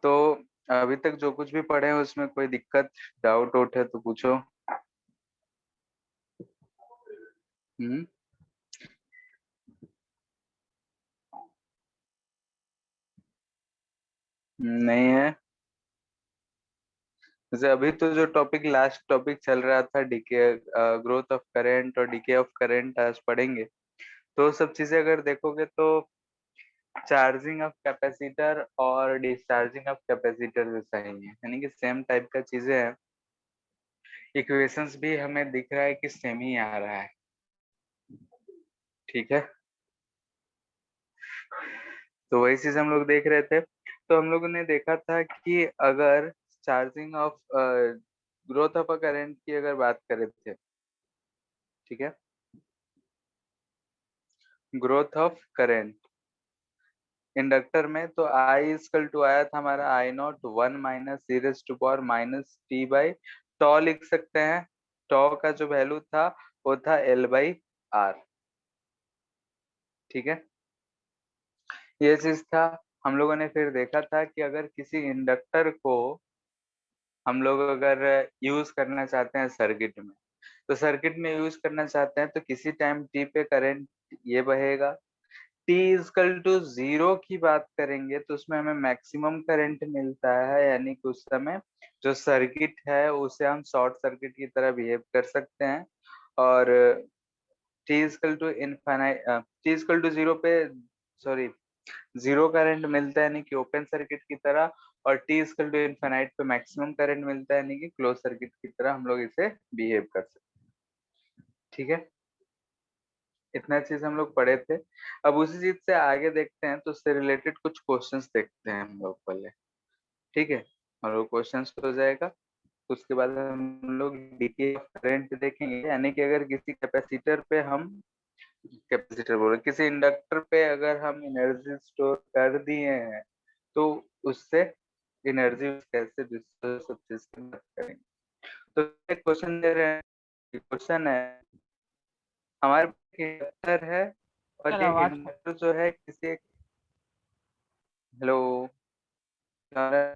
तो अभी तक जो कुछ भी पढ़े हैं उसमें कोई दिक्कत, डाउट आउट है तो पूछो। हम्म। नहीं है। जैसे अभी तो जो टॉपिक, लास्ट टॉपिक चल रहा था डीके, ग्रोथ ऑफ करंट और डीके ऑफ करंट आज पढ़ेंगे। तो सब चीजें अगर देखोगे तो चार्जिंग ऑफ कैपेसिटर और डिस्चार्जिंग ऑफ कैपेसिटर जैसा ही है, यानी कि सेम टाइप का चीजें हैं। इक्वेशंस भी हमें दिख रहा है कि सेम ही आ रहा है। ठीक है। तो वही चीज हम लोग देख रहे थे। तो हम लोगों ने देखा था कि अगर charging of growth of a current की अगर बात करें थे, ठीक है, ग्रोथ ऑफ करंट इंडक्टर में, तो आई इजकल टू आया था हमारा आई नॉट 1 - e⁻ t/टॉ लिख सकते हैं। टॉ का जो वैल्यू था वो था L/R। ठीक है, ये चीज था। हम लोगों ने फिर देखा था कि अगर किसी इंडक्टर को हम लोग अगर यूज करना चाहते हैं सर्किट में, तो सर्किट में यूज करना चाहते हैं तो किसी टाइम टी पे करंट ये बहेगा। टी इजकल टू जीरो की बात करेंगे तो उसमें हमें मैक्सिमम करंट मिलता है, यानी कि उस समय जो सर्किट है उसे हम शॉर्ट सर्किट की तरह बिहेव कर सकते हैं। और t equal to infinite, t equal to zero पे, सॉरी, जीरो करंट मिलता है यानी कि ओपन सर्किट की तरह, और टी इजकल टू इनफाइनाइट पे मैक्सिमम करंट मिलता है यानी कि क्लोज सर्किट की तरह हम लोग इसे बिहेव कर सकते हैं। ठीक है, इतना चीज हम लोग पढ़े थे। अब उसी चीज से आगे देखते हैं, तो उससे रिलेटेड कुछ क्वेश्चंस देखते हैं हम लोग पहले। ठीक है, और वो क्वेश्चंस हो जाएगा। उसके बाद हम लोग डीके ऑफ करंट देखेंगे, यानी कि अगर किसी कैपेसिटर पे हम, कैपेसिटर बोल रहे, किसी इंडक्टर पे अगर हम एनर्जी स्टोर कर दिए हैं तो उससे एनर्जी कैसे डिस्ट्रीब्यूट, सब चीज की बात करेंगे। तो एक क्वेश्चन दे रहे हैं, क्वेश्चन है हमारे पास इंडक्टर है सर और ये आवाज इंडक्टर जो है किसी एक, हेलो, आवाज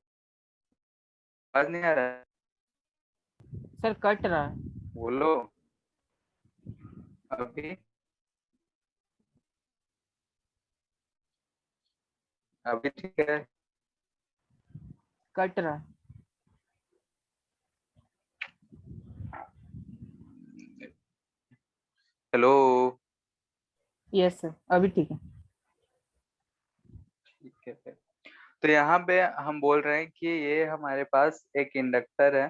नहीं आ रहा है? सर कट रहा है। बोलो अभी, अभी ठीक है। कट रहा है। हेलो। यस सर, अभी ठीक है। ठीक है, तो यहाँ पे हम बोल रहे हैं कि ये हमारे पास एक इंडक्टर है।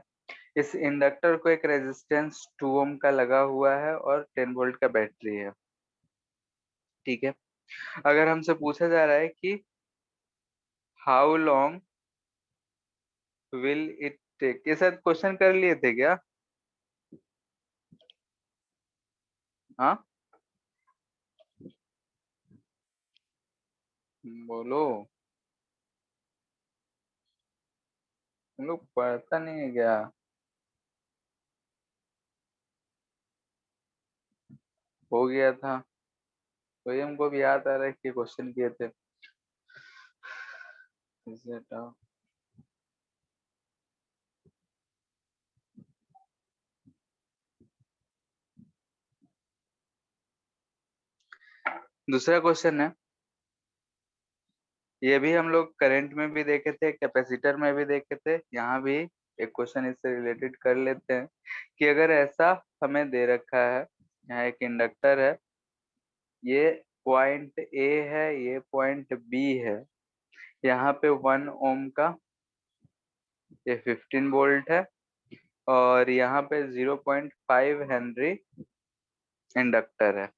इस इंडक्टर को एक रेजिस्टेंस 2 ओम का लगा हुआ है और 10 वोल्ट का बैटरी है। ठीक है, अगर हमसे पूछा जा रहा है कि how long will it take, ये शायद क्वेश्चन कर लिए थे क्या? हाँ, बोलो, हम लोग पढ़ता नहीं है क्या? हो गया था, वही हमको भी याद आ रहा है कि क्वेश्चन किए थे। इसे हटाओ। दूसरा क्वेश्चन है, ये भी हम लोग करंट में भी देखे थे, कैपेसिटर में भी देखे थे, यहाँ भी एक क्वेश्चन इससे रिलेटेड कर लेते हैं कि अगर ऐसा हमें दे रखा है, यहाँ एक इंडक्टर है, ये पॉइंट ए है, ये पॉइंट बी है, यहाँ पे 1 ओम का ये 15 वोल्ट है, और यहाँ पे 0.5 हेनरी इंडक्टर है।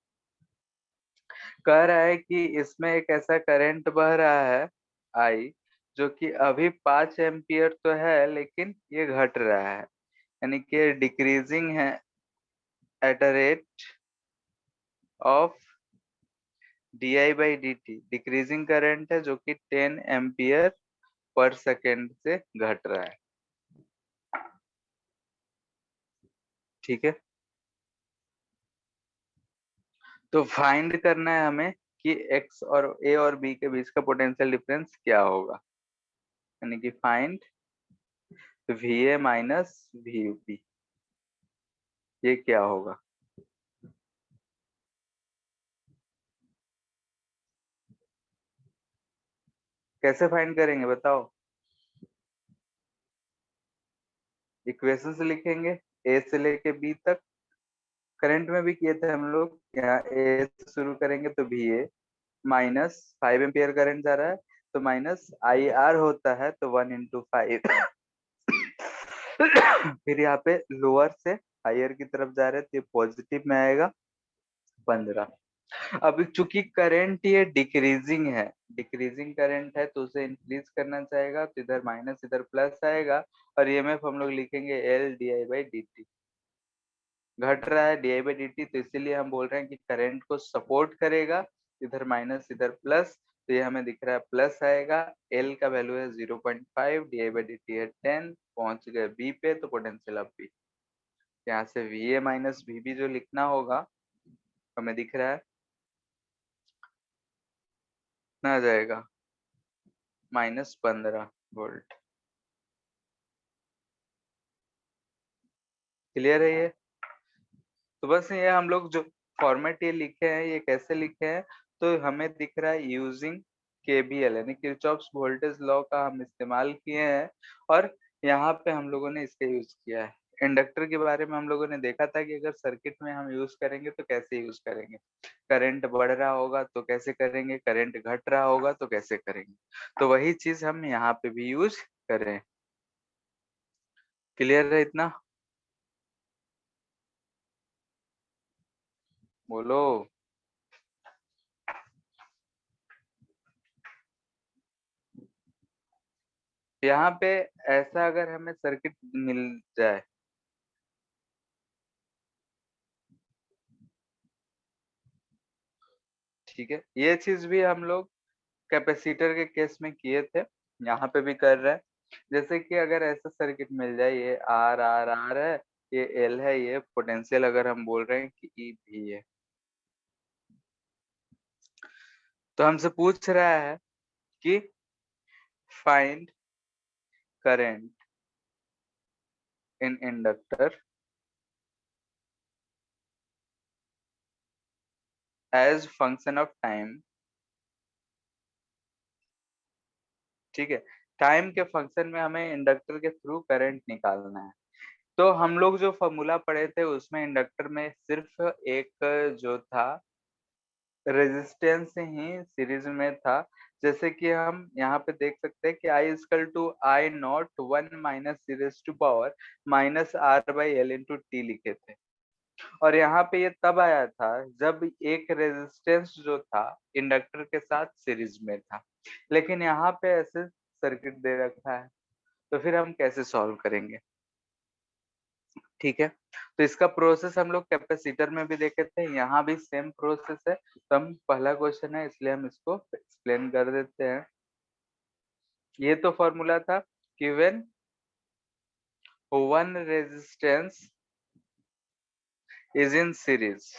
कह रहा है कि इसमें एक ऐसा करंट बह रहा है आई, जो कि अभी 5 एम्पियर तो है लेकिन ये घट रहा है, यानी कि डिक्रीजिंग है at a rate of di/dt। Decreasing current है जो कि 10 एम्पियर पर सेकेंड से घट रहा है। ठीक है, तो फाइंड करना है हमें कि एक्स और ए और बी के बीच का पोटेंशियल डिफरेंस क्या होगा। यानी कि फाइंड VA माइनस VB, ये क्या होगा? कैसे फाइंड करेंगे बताओ? इक्वेशन से लिखेंगे, ए से लेके बी तक। करंट में भी किए थे हम लोग, यहाँ ए से शुरू करेंगे तो VA माइनस 5 एम्पियर करंट जा रहा है, तो माइनस IR होता है, तो 1 × 5। फिर यहाँ पे लोअर से हायर की तरफ जा रहे हैं, तो ये पॉजिटिव में आएगा 15। अब चूंकि करंट ये डिक्रीजिंग है, डिक्रीजिंग करंट है, तो उसे इंक्रीज करना चाहेगा, तो इधर माइनस इधर प्लस आएगा, और EMF हम लोग लिखेंगे LdI/dt। घट रहा है DI/dt, तो इसीलिए हम बोल रहे हैं कि करंट को सपोर्ट करेगा, इधर माइनस इधर प्लस, तो ये हमें दिख रहा है प्लस आएगा। L का वैल्यू है 0.5, DI/dt है 10, पहुंच गए B पे, तो पोटेंशियल ऑफ B, यहाँ से VA माइनस VB जो लिखना होगा हमें दिख रहा है ना, आ जाएगा -15 वोल्ट। क्लियर है ये? तो बस ये हम लोग जो फॉर्मेट ये लिखे हैं, ये कैसे लिखे हैं, तो हमें दिख रहा है यूजिंग KVL, यानी किरचॉफ्स वोल्टेज लॉ का हम इस्तेमाल किए हैं, और यहाँ पे हम लोगों ने इसका यूज किया है। इंडक्टर के बारे में हम लोगों ने देखा था कि अगर सर्किट में हम यूज करेंगे तो कैसे यूज करेंगे, करंट बढ़ रहा होगा तो कैसे करेंगे, करंट घट रहा होगा तो कैसे करेंगे, तो वही चीज हम यहाँ पे भी यूज करें। क्लियर है इतना? बोलो। यहाँ पे ऐसा अगर हमें सर्किट मिल जाए, ठीक है, ये चीज भी हम लोग कैपेसिटर के केस में किए थे, यहाँ पे भी कर रहे हैं। जैसे कि अगर ऐसा सर्किट मिल जाए, ये आर आर आर है, ये एल है, ये पोटेंशियल अगर हम बोल रहे हैं कि ई भी है, तो हमसे पूछ रहा है कि find current in inductor as function of time. ठीक है, टाइम के फंक्शन में हमें इंडक्टर के थ्रू करंट निकालना है। तो हम लोग जो फॉर्मूला पढ़े थे उसमें इंडक्टर में सिर्फ एक जो था रेजिस्टेंस ही सीरीज में था। जैसे कि हम यहाँ पे देख सकते हैं कि I = I0 1 - -R/L × T लिखे थे, और यहाँ पे ये तब आया था जब एक रेजिस्टेंस जो था इंडक्टर के साथ सीरीज में था, लेकिन यहाँ पे ऐसे सर्किट दे रखा है, तो फिर हम कैसे सॉल्व करेंगे? ठीक है, तो इसका प्रोसेस हम लोग कैपेसिटर में भी देखे थे, यहाँ भी सेम प्रोसेस है। तो हम पहला क्वेश्चन है इसलिए हम इसको एक्सप्लेन कर देते हैं। ये तो फॉर्मूला था कि when one resistance is in series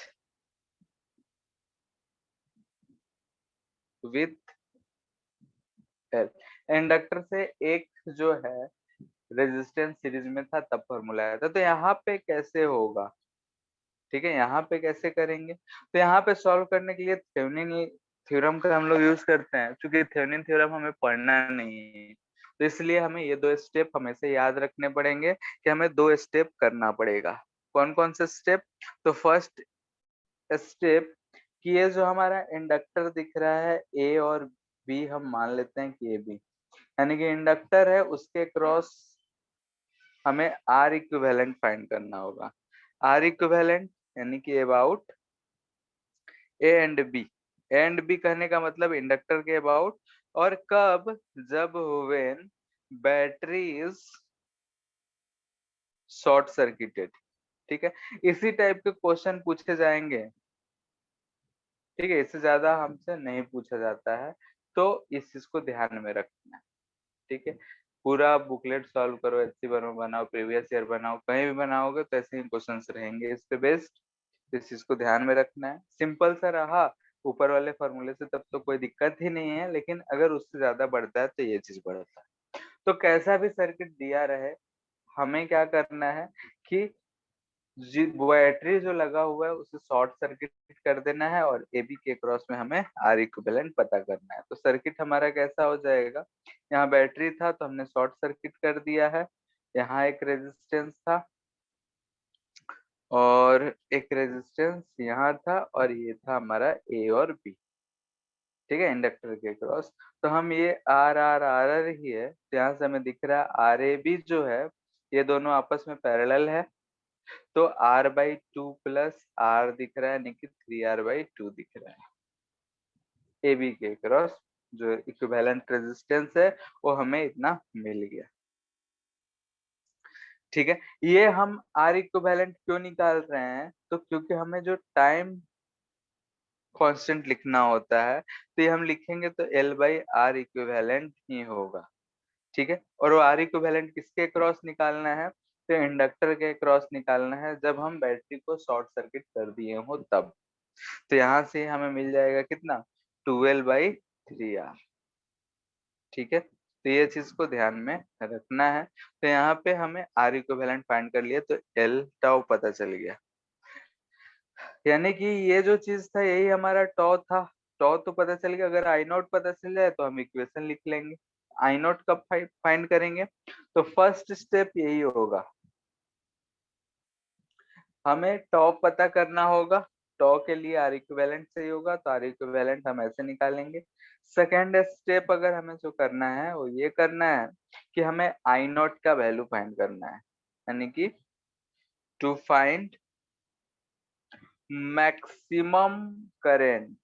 with L, inductor से एक जो है रेजिस्टेंस सीरीज में था, तब फॉर्मूला आया था। तो यहाँ पे कैसे होगा? ठीक है, यहाँ पे कैसे करेंगे? तो यहाँ पे सॉल्व करने के लिए थेवेनिन थ्योरम का हम लोग यूज करते हैं, क्योंकि थेवेनिन थ्योरम हमें पढ़ना नहीं है, तो इसलिए हमें ये दो स्टेप हमेशा याद रखने पड़ेंगे कि हमें दो स्टेप करना पड़ेगा। कौन कौन से स्टेप? तो फर्स्ट स्टेप कि ये जो हमारा इंडक्टर दिख रहा है ए और बी, हम मान लेते हैं कि ए बी, यानी कि इंडक्टर है, उसके क्रॉस हमें आर इक्विवेलेंट फाइंड करना होगा। आर इक्विवेलेंट यानी कि about A and B, A and B कहने का मतलब इंडक्टर के अबाउट, और कब? जब when battery is short circuited. ठीक है, इसी टाइप के क्वेश्चन पूछे जाएंगे। ठीक है, इससे ज्यादा हमसे नहीं पूछा जाता है, तो इस चीज को ध्यान में रखना है। ठीक है, पूरा बुकलेट सॉल्व करो, एचसी बनाओ, प्रीवियस ईयर बनाओ, कहीं भी बनाओगे तो ऐसे ही क्वेश्चंस रहेंगे इस पे बेस्ड। इस चीज को ध्यान में रखना है। सिंपल सा रहा ऊपर वाले फॉर्मूले से, तब तो कोई दिक्कत ही नहीं है, लेकिन अगर उससे ज्यादा बढ़ता है तो ये चीज बढ़ता है। तो कैसा भी सर्किट दिया रहे, हमें क्या करना है कि बैटरी जो लगा हुआ है उसे शॉर्ट सर्किट कर देना है और AB के क्रॉस में हमें आर इक्विवेलेंट पता करना है। तो सर्किट हमारा कैसा हो जाएगा, यहाँ बैटरी था तो हमने शॉर्ट सर्किट कर दिया है, यहाँ एक रेजिस्टेंस था और एक रेजिस्टेंस यहाँ था और ये था हमारा A और B, ठीक है, इंडक्टर के क्रॉस। तो हम ये आर ही है, तो यहाँ से हमें दिख रहा है RAB जो है ये दोनों आपस में पैरेलल है, तो R/2 प्लस R दिख रहा है, यानी कि 3R/2 दिख रहा है। AB के क्रॉस जो इक्विवेलेंट रेजिस्टेंस है वो हमें इतना मिल गया, ठीक है। ये हम R इक्विवेलेंट क्यों निकाल रहे हैं, तो क्योंकि हमें जो टाइम कांस्टेंट लिखना होता है तो ये हम लिखेंगे तो L/R इक्विवेलेंट ही होगा, ठीक है। और वो R इक्विवेलेंट किसके क्रॉस निकालना है, तो इंडक्टर के क्रॉस निकालना है जब हम बैटरी को शॉर्ट सर्किट कर दिए हो तब। तो यहाँ से हमें मिल जाएगा कितना, 12/3R, ठीक है। तो ये चीज को ध्यान में रखना है। तो यहाँ पे हमें R इक्विवेलेंट फाइंड कर लिया तो L टाउ पता चल गया, यानी कि ये जो चीज था यही हमारा टॉ था। टॉ तो पता चल गया, अगर आई नॉट पता चल जाए तो हम इक्वेशन लिख लेंगे। आई नॉट कब फाइंड करेंगे, तो फर्स्ट स्टेप यही होगा, हमें टॉ पता करना होगा। टॉ के लिए आर इक्विवेलेंट चाहिए होगा, तो आर इक्विवेलेंट हम ऐसे निकालेंगे। सेकेंड स्टेप अगर हमें जो करना है वो ये करना है कि हमें आई नॉट का वैल्यू फाइंड करना है, यानी कि to find maximum current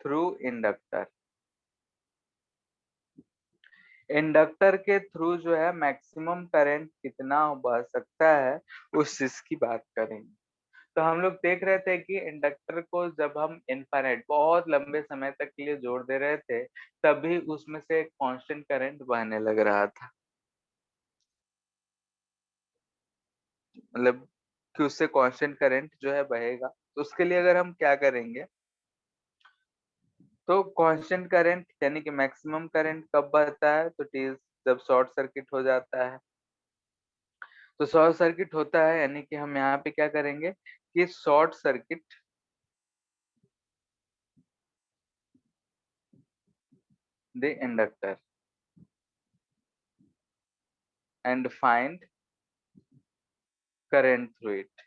through inductor. Inductor के थ्रू जो है मैक्सिमम करंट कितना बह सकता है उस चीज की बात करेंगे। तो हम लोग देख रहे थे कि इंडक्टर को जब हम इनफाइनाइट बहुत लंबे समय तक के लिए जोड़ दे रहे थे तभी उसमें से एक कांस्टेंट करंट बहने लग रहा था, मतलब कि उससे कांस्टेंट करंट जो है बहेगा। तो उसके लिए अगर हम क्या करेंगे, तो कांस्टेंट करंट यानी कि मैक्सिमम करंट कब बहता है, तो टी जब शॉर्ट सर्किट हो जाता है। तो शॉर्ट सर्किट होता है यानी कि हम यहाँ पे क्या करेंगे कि short circuit the inductor and find current through it.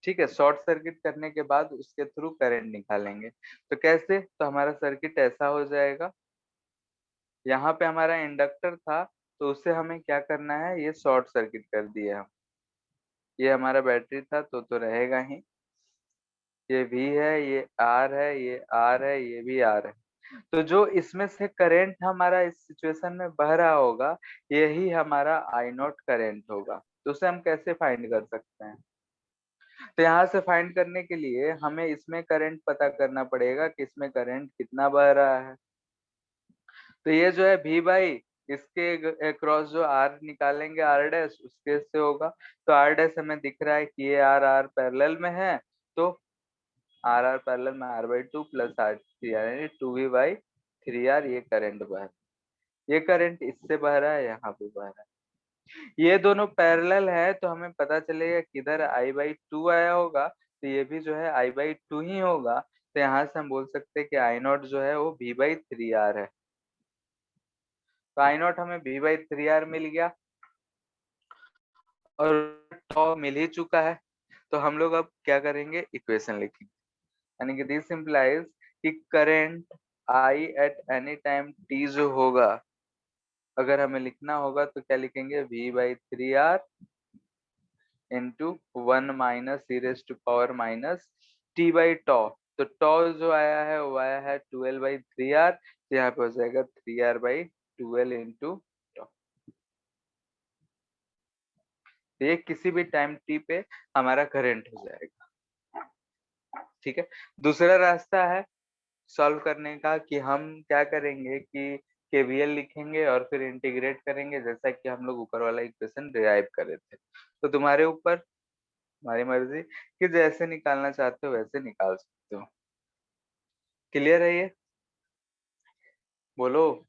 ठीक है, शॉर्ट सर्किट करने के बाद उसके थ्रू करंट निकालेंगे। तो कैसे, तो हमारा सर्किट ऐसा हो जाएगा, यहाँ पे हमारा इंडक्टर था तो उससे हमें क्या करना है, ये शॉर्ट सर्किट कर दिया हम। ये हमारा बैटरी था तो रहेगा ही, ये V है, ये R है, ये R है, ये भी R है। तो जो इसमें से करंट हमारा इस सिचुएशन में बह रहा होगा यही हमारा आई नॉट करंट होगा। तो उसे हम कैसे फाइंड कर सकते हैं, तो यहाँ से फाइंड करने के लिए हमें इसमें करंट पता करना पड़ेगा कि इसमें करंट कितना बह रहा है। तो ये जो है V बाई इसके क्रॉस जो R निकालेंगे R डैश उसके से होगा। तो R डैश हमें दिख रहा है कि ये R R पैरेलल में है, तो R R पैरेलल में R/2 प्लस R3 यानी 2V/3R ये करंट बह रहा है। ये करंट इससे बह रहा है, यहाँ पे बह रहा है। ये दोनों पैरेलल है तो हमें पता चलेगा किधर I/2 आया होगा, तो ये भी जो है I/2 ही होगा। तो यहाँ से हम बोल सकते हैं कि आई नॉट जो है वो V/3R है। तो आई नॉट हमें V/3R मिल गया और टॉ मिल ही चुका है। तो हम लोग अब क्या करेंगे, इक्वेशन लिखेंगे, यानी कि दिस इंप्लाइज कि current I at any time T जो होगा, अगर हमें लिखना होगा तो क्या लिखेंगे, V/3R इंटू 1 माइनस e⁻ t/टॉ। तो टॉ जो आया है वो आया है 12/3R, तो यहाँ पे हो जाएगा 3R/12 इंटू टॉ। तो ये किसी भी टाइम टी पे हमारा करंट हो जाएगा, ठीक है। दूसरा रास्ता है सॉल्व करने का कि हम क्या करेंगे कि केवीएल लिखेंगे और फिर इंटीग्रेट करेंगे, जैसा कि हम लोग ऊपर वाला इक्वेशन डिराइव कर रहे थे। तो तुम्हारे ऊपर, तुम्हारी मर्जी कि जैसे निकालना चाहते हो वैसे निकाल सकते हो। क्लियर है ये? बोलो।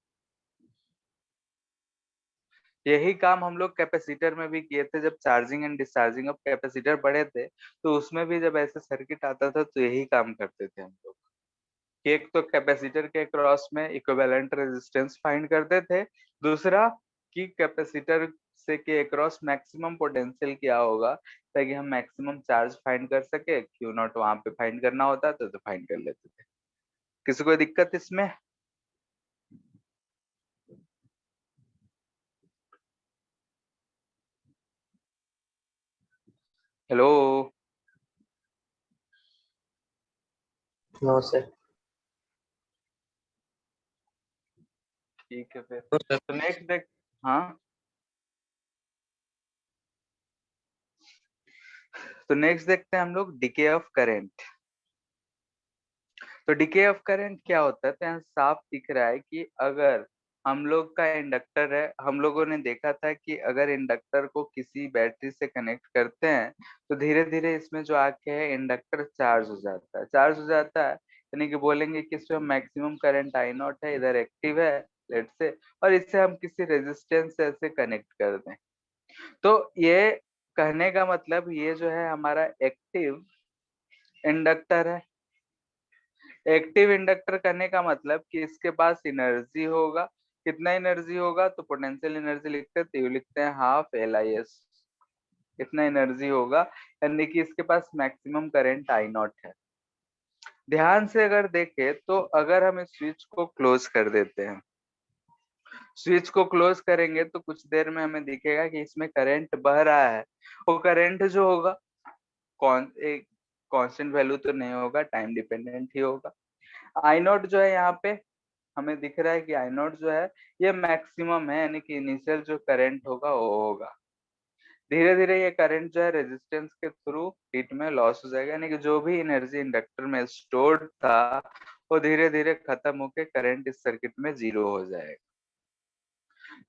यही काम हम लोग कैपेसिटर में भी किए थे, जब charging and discharging of capacitor पढ़े थे, तो उसमें भी जब ऐसे सर्किट आता था तो यही काम करते थे हम लोग। कि एक तो कैपेसिटर के क्रॉस में इक्विवेलेंट रेजिस्टेंस फाइंड करते थे, दूसरा कि कैपेसिटर से के अक्रॉस मैक्सिमम पोटेंशियल क्या होगा, ताकि हम मैक्सिमम चार्ज फाइंड कर सके। क्यू नॉट वहां पे फाइंड करना होता तो फाइंड कर लेते थे। किसी को दिक्कत इसमें? हेलो। No sir. ठीक है फिर। No sir. तो नेक्स्ट देख। हाँ, तो नेक्स्ट देखते हैं हम लोग डिके ऑफ करंट। तो डिके ऑफ करंट क्या होता है? तो यहाँ साफ दिख रहा है कि अगर हम लोग का इंडक्टर है, हम लोगों ने देखा था कि अगर इंडक्टर को किसी बैटरी से कनेक्ट करते हैं तो धीरे धीरे इसमें जो आके है इंडक्टर चार्ज हो जाता है। चार्ज हो जाता है यानी कि बोलेंगे कि इसमें मैक्सिमम करंट आई नॉट है, इधर एक्टिव है लेट से, और इससे हम किसी रेजिस्टेंस से ऐसे कनेक्ट कर दें। तो ये कहने का मतलब ये जो है हमारा एक्टिव इंडक्टर है। एक्टिव इंडक्टर करने का मतलब कि इसके पास एनर्जी होगा। कितना एनर्जी होगा? तो पोटेंशियल एनर्जी लिखते हैं तो ये लिखते हैं हाफ LIS। इतना एनर्जी होगा, यानी कि इसके पास मैक्सिमम करंट आई नॉट है। ध्यान से अगर देखें तो अगर हम इस स्विच को क्लोज कर देते हैं, स्विच को क्लोज करेंगे तो कुछ देर में हमें दिखेगा कि इसमें करंट बह रहा है। वो करंट जो होगा कौन एक कांस्टेंट वैल्यू तो नहीं होगा, टाइम डिपेंडेंट ही होगा। आई नॉट जो है यहाँ पे हमें दिख रहा है कि आई नॉट जो है ये मैक्सिमम है, यानी कि इनिशियल जो करंट होगा वो होगा। धीरे धीरे ये करंट जो है रेजिस्टेंस के थ्रू हीट में लॉस हो जाएगा, यानी कि जो भी एनर्जी इंडक्टर में स्टोर्ड था वो धीरे धीरे खत्म होके करंट इस सर्किट में जीरो हो जाएगा।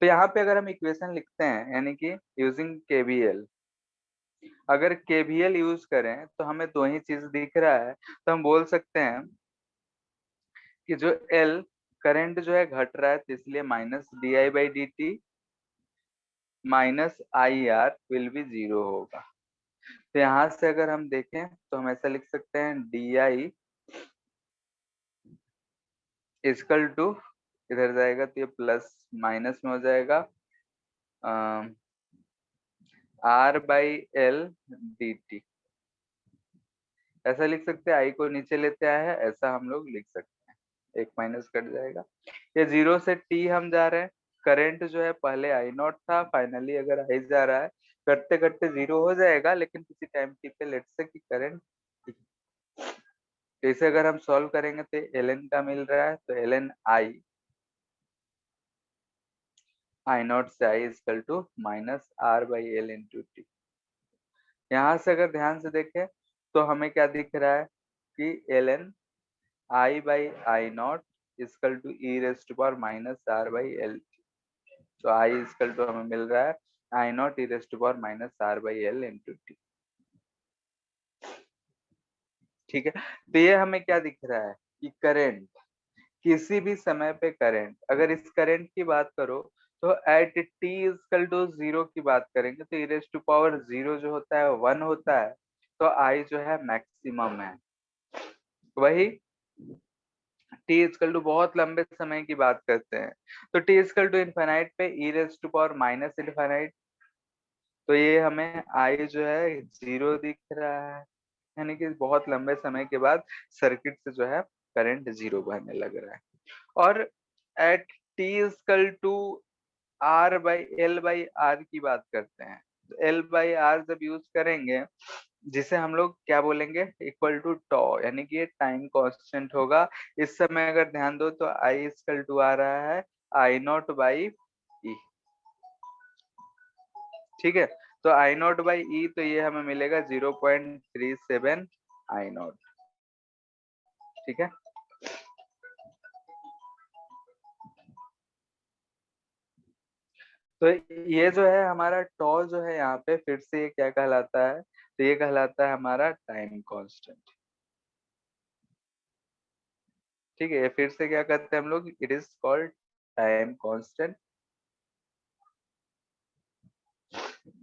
तो यहाँ पे अगर हम इक्वेशन लिखते हैं यानी कि यूजिंग KVL, अगर KVL यूज करें तो हमें दो ही चीज दिख रहा है। तो हम बोल सकते हैं कि जो L करंट जो है घट रहा है तो इसलिए -di/dt -IR will be zero होगा। तो यहाँ से अगर हम देखें तो हम ऐसा लिख सकते हैं DI इजकल टू, इधर जाएगा तो ये प्लस माइनस में हो जाएगा R/L/dt। ऐसा लिख सकते हैं, आई को नीचे लेते आए हैं, ऐसा हम लोग लिख सकते हैं। एक माइनस कट जाएगा, ये 0 से T हम जा रहे हैं। करंट जो है पहले आई नॉट था, फाइनली अगर आई जा रहा है, करते करते 0 हो जाएगा, लेकिन किसी टाइम टी पे लेट से कि करंट। तो इसे अगर हम सॉल्व करेंगे तो ln का मिल रहा है, तो ln आई नॉट से आई इजकल टू -R/L/T। यहाँ से अगर ध्यान से देखें तो हमें क्या दिख रहा है कि ln I/I0 is equal to e⁻⁻R/L। तो आई इजकल टू हमें मिल रहा है I0 e⁻⁻R/L/T। ठीक है, तो ये हमें क्या दिख रहा है कि करंट, किसी भी समय पे करंट, अगर इस करंट की बात करो तो एट टी इजकल टू 0 की बात करेंगे तो e⁻0 जो होता है 1 होता है, तो आई जो है मैक्सिमम है। वही टी इजकल टू बहुत लंबे समय की बात करते हैं तो टी इजकल टू इनफाइनाइट पे e⁻⁻∞, तो ये हमें आई जो है 0 दिख रहा है, यानी कि बहुत लंबे समय के बाद सर्किट से जो है करंट 0 बहने लग रहा है। और at T equal to R/L/R की बात करते हैं, तो L/R जब यूज करेंगे, जिसे हम लोग क्या बोलेंगे, इक्वल टू टॉ, यानी कि ये टाइम कांस्टेंट होगा। इस समय अगर ध्यान दो तो आई इजकल टू आ रहा है I0/E। ठीक है, तो I0/E, तो ये हमें मिलेगा 0.37 I0। ठीक है, तो ये जो है हमारा टॉ जो है यहाँ पे फिर से ये क्या कहलाता है, तो ये कहलाता है हमारा टाइम कांस्टेंट। ठीक है, फिर से क्या करते हैं हम लोग, it is called time constant.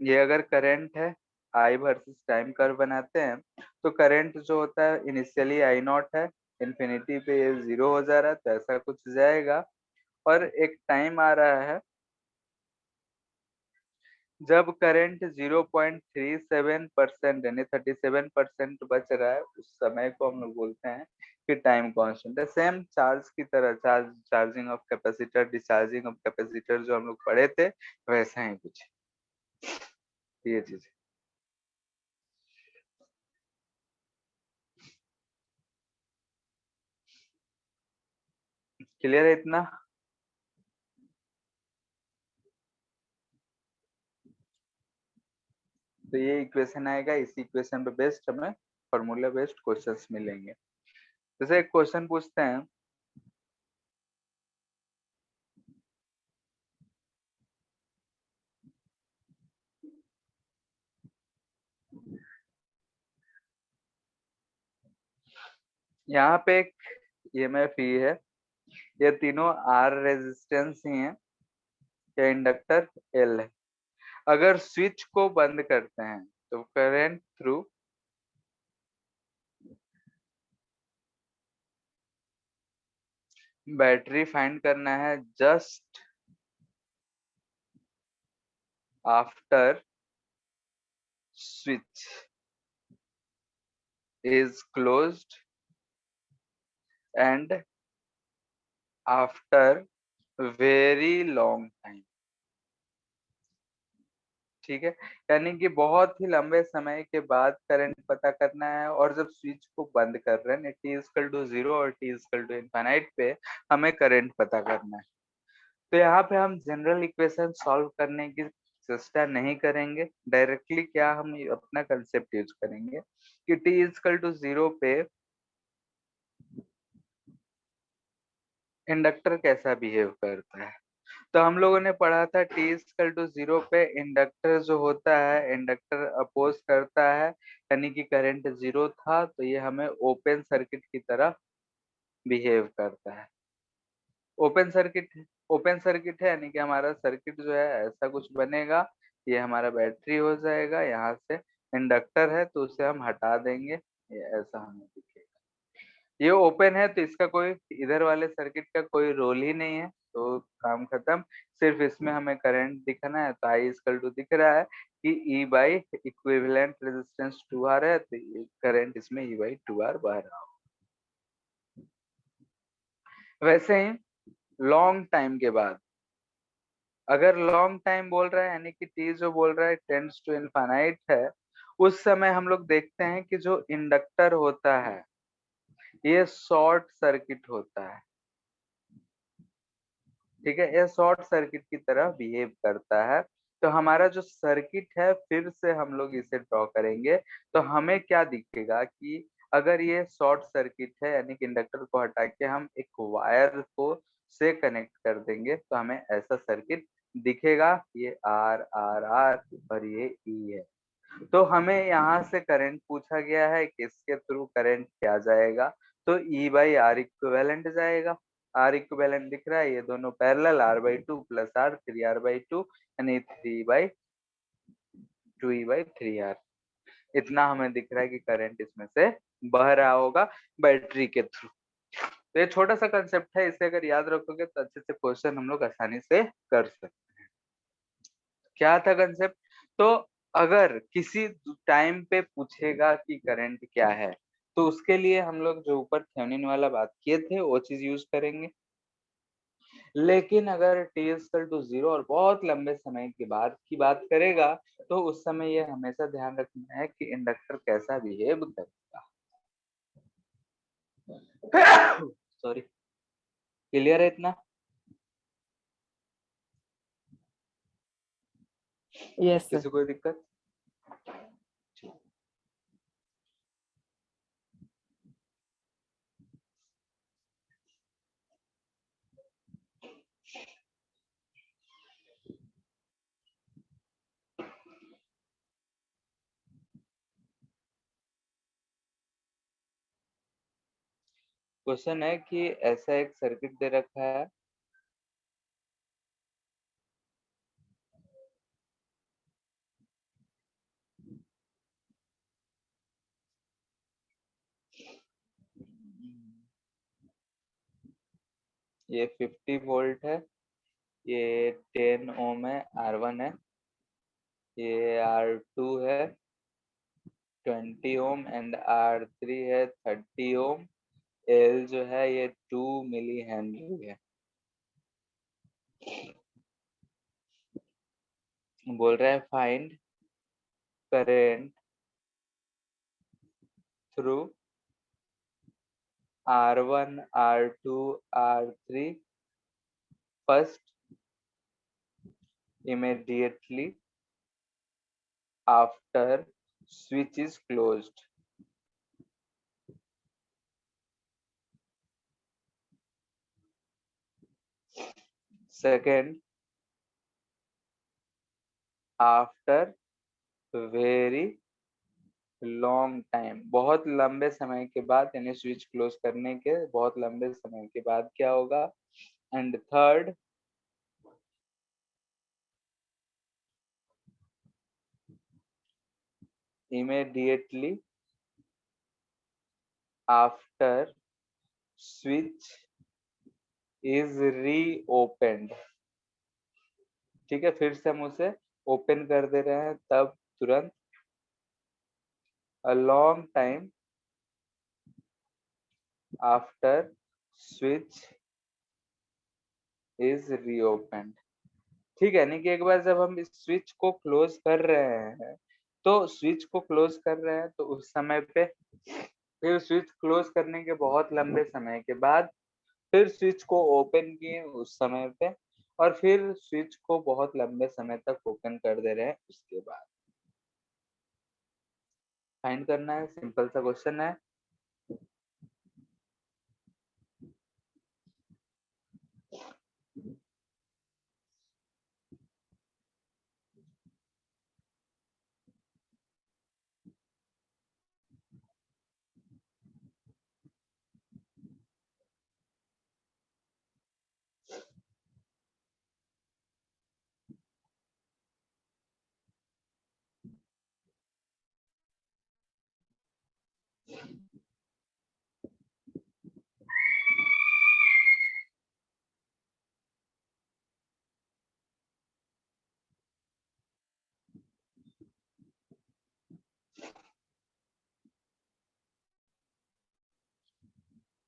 ये अगर करंट है, आई वर्सेस टाइम कर्व बनाते हैं, तो करंट जो होता है इनिशियली आई नॉट है, इन्फिनिटी पे ये जीरो हो जा रहा है, तो ऐसा कुछ जाएगा। और एक टाइम आ रहा है जब करंट 0.37% यानी 37% बच रहा है, उस समय को हम लोग बोलते हैं कि टाइम कांस्टेंट है। सेम चार्ज की तरह, charging of capacitor, discharging of capacitor जो हम लोग पढ़े थे, वैसा ही कुछ ये चीज। क्लियर है इतना? तो ये इक्वेशन आएगा, इसी इक्वेशन पे बेस्ड हमें फॉर्मूला बेस्ड क्वेश्चंस मिलेंगे। जैसे एक क्वेश्चन पूछते हैं, यहाँ पे एक ईएमएफ ई है, ये तीनों आर रेजिस्टेंस ही है, ये इंडक्टर एल है। अगर स्विच को बंद करते हैं तो करंट थ्रू बैटरी फाइंड करना है just after switch is closed end after very long time. ठीक है, यानी कि बहुत ही लंबे समय के बाद करंट पता करना है, और जब स्विच को बंद कर रहे हैं टी इजकल टू जीरो और टी इजकल टू इनफाइनाइट पे हमें करंट पता करना है। तो यहाँ पे हम जनरल इक्वेशन सॉल्व करने की चेष्टा नहीं करेंगे, डायरेक्टली क्या हम अपना कंसेप्ट यूज करेंगे कि टी इजकल टू जीरो पे इंडक्टर कैसा बिहेव करता है। तो हम लोगों ने पढ़ा था टी इक्वल टू जीरो पे इंडक्टर जो होता है, इंडक्टर अपोज करता है, यानी कि करंट जीरो था, तो ये हमें ओपन सर्किट की तरह बिहेव करता है। ओपन सर्किट, ओपन सर्किट है यानी कि हमारा सर्किट जो है ऐसा कुछ बनेगा, ये हमारा बैटरी हो जाएगा, यहाँ से इंडक्टर है तो उसे हम हटा देंगे, ये ऐसा हमें दिखेगा। ये ओपन है तो इसका कोई, इधर वाले सर्किट का कोई रोल ही नहीं है, तो काम खत्म। सिर्फ इसमें हमें करंट दिखना है, तो आई इक्वल टू दिख रहा है कि ई बाई इक्विवेलेंट रेजिस्टेंस 2R है, तो ये करंट इसमें ई बाई 2R बह रहा हो। वैसे ही लॉन्ग टाइम के बाद, अगर लॉन्ग टाइम बोल रहा है यानी कि टी जो बोल रहा है टेंड्स टू इनफाइनाइट है, उस समय हम लोग देखते हैं कि जो इंडक्टर होता है ये शॉर्ट सर्किट होता है। ठीक है, ये शॉर्ट सर्किट की तरह बिहेव करता है। तो हमारा जो सर्किट है फिर से हम लोग इसे ड्रॉ करेंगे, तो हमें क्या दिखेगा कि अगर ये शॉर्ट सर्किट है यानी कि इंडक्टर को हटा के हम एक वायर को से कनेक्ट कर देंगे, तो हमें ऐसा सर्किट दिखेगा, ये आर आर आर और ये ई है। तो हमें यहाँ से करंट पूछा गया है कि इसके थ्रू करंट क्या जाएगा, तो ई बाई आर इक्विवेलेंट जाएगा। आर इक्विवेलेंट दिख रहा है, ये दोनों parallel, R by two plus R, three R by two, यानी three by two E by three R. इतना हमें दिख रहा है कि करंट इसमें से बह रहा होगा बैटरी के थ्रू। तो ये छोटा सा कंसेप्ट है, इसे अगर याद रखोगे तो अच्छे से क्वेश्चन हम लोग आसानी से कर सकते। क्या था कंसेप्ट? तो अगर किसी टाइम पे पूछेगा कि करंट क्या है, तो उसके लिए हम लोग जो ऊपर थेवेनिन वाला बात किए थे वो चीज यूज करेंगे। लेकिन अगर टी इक्वल टू जीरो और बहुत लंबे समय के बाद की बात करेगा, तो उस समय ये हमेशा ध्यान रखना है कि इंडक्टर कैसा बिहेव करेगा। सॉरी, क्लियर है इतना? Yes sir. किसी कोई दिक्कत? क्वेश्चन है कि ऐसा एक सर्किट दे रखा है, ये 50 वोल्ट है, ये 10 ओम है, R1 है, ये R2 है 20 ओम एंड R3 है 30 ओम। L जो है ये 2 मिली हेनरी है। बोल रहा है find current through R1, R2, R3 first immediately after switch is closed. Second, after very long time, बहुत लंबे समय के बाद, यानी स्विच क्लोज करने के बहुत लंबे समय के बाद क्या होगा। And third, immediately after switch is reopened. ठीक है, फिर से हम उसे ओपन कर दे रहे हैं तब तुरंत। A long time after switch is reopened. ठीक है, यानी कि एक बार जब हम इस स्विच को क्लोज कर रहे हैं, तो स्विच को क्लोज कर रहे हैं तो उस समय पे, फिर स्विच क्लोज करने के बहुत लंबे समय के बाद फिर स्विच को ओपन किए उस समय पे, और फिर स्विच को बहुत लंबे समय तक ओपन कर दे रहे हैं उसके बाद। फाइंड करना है, सिंपल सा क्वेश्चन है।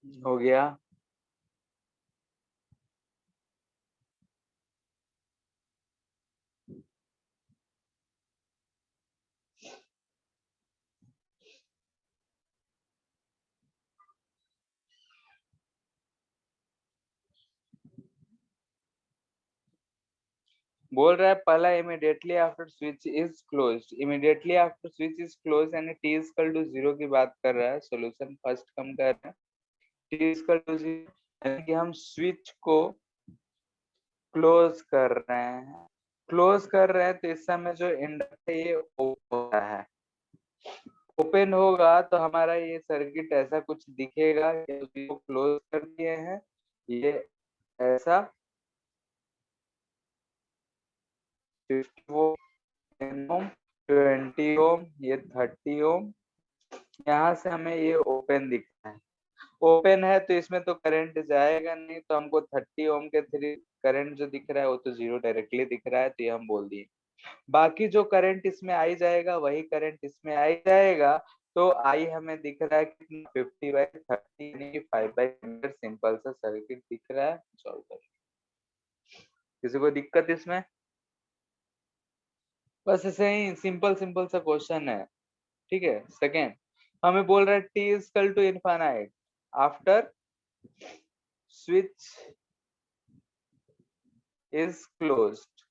हो गया। बोल रहा है पहला immediately after switch is closed. Immediately after switch is close यानी टी इज इक्वल टू 0 की बात कर रहा है। सॉल्यूशन फर्स्ट कम कर रहे हैं, टी इज इक्वल टू 0 यानी कि हम स्विच को क्लोज कर रहे हैं। क्लोज कर रहे हैं तो इस समय जो इंडक्टर ये ओपन हो रहा है, ओपन होगा तो हमारा ये सर्किट ऐसा कुछ दिखेगा कि क्लोज कर दिए हैं। ये ऐसा 50 ओम, 10 ओम, 20 ओम, ये 30 ओम, यहाँ से हमें ये ओपन दिखता है। ओपन है तो इसमें तो करंट जाएगा नहीं, तो हमको 30 ओम के थ्री करंट जो दिख रहा है वो तो जीरो डायरेक्टली दिख रहा है, तो ये हम बोल दिए। बाकी जो करंट इसमें आई जाएगा वही करंट इसमें आई जाएगा, तो आई हमें दिख रहा है कितना 50/30 यानी कि 5/100। सिंपल सा सर्किट दिख रहा है, सॉल्व कर। किसी को दिक्कत इसमें? बस ऐसे ही सिंपल सिंपल सा क्वेश्चन है। ठीक है, सेकेंड हमें बोल रहा है t is equal to infinite after switch is closed.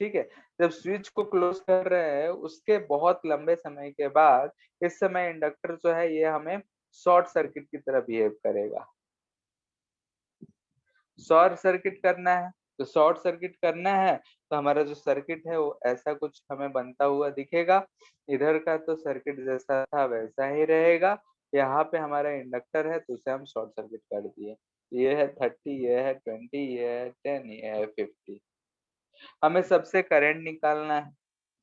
ठीक है, जब स्विच को क्लोज कर रहे हैं उसके बहुत लंबे समय के बाद इस समय इंडक्टर जो है ये हमें शॉर्ट सर्किट की तरह बिहेव करेगा। शॉर्ट सर्किट करना है, तो शॉर्ट सर्किट करना है तो हमारा जो सर्किट है वो ऐसा कुछ हमें बनता हुआ दिखेगा। इधर का तो सर्किट जैसा था वैसा ही रहेगा, यहाँ पे हमारा इंडक्टर है तो उसे हम शॉर्ट सर्किट कर दिए। ये है 30, ये है 20, ये है 10, ये है 50। हमें सबसे करंट निकालना है,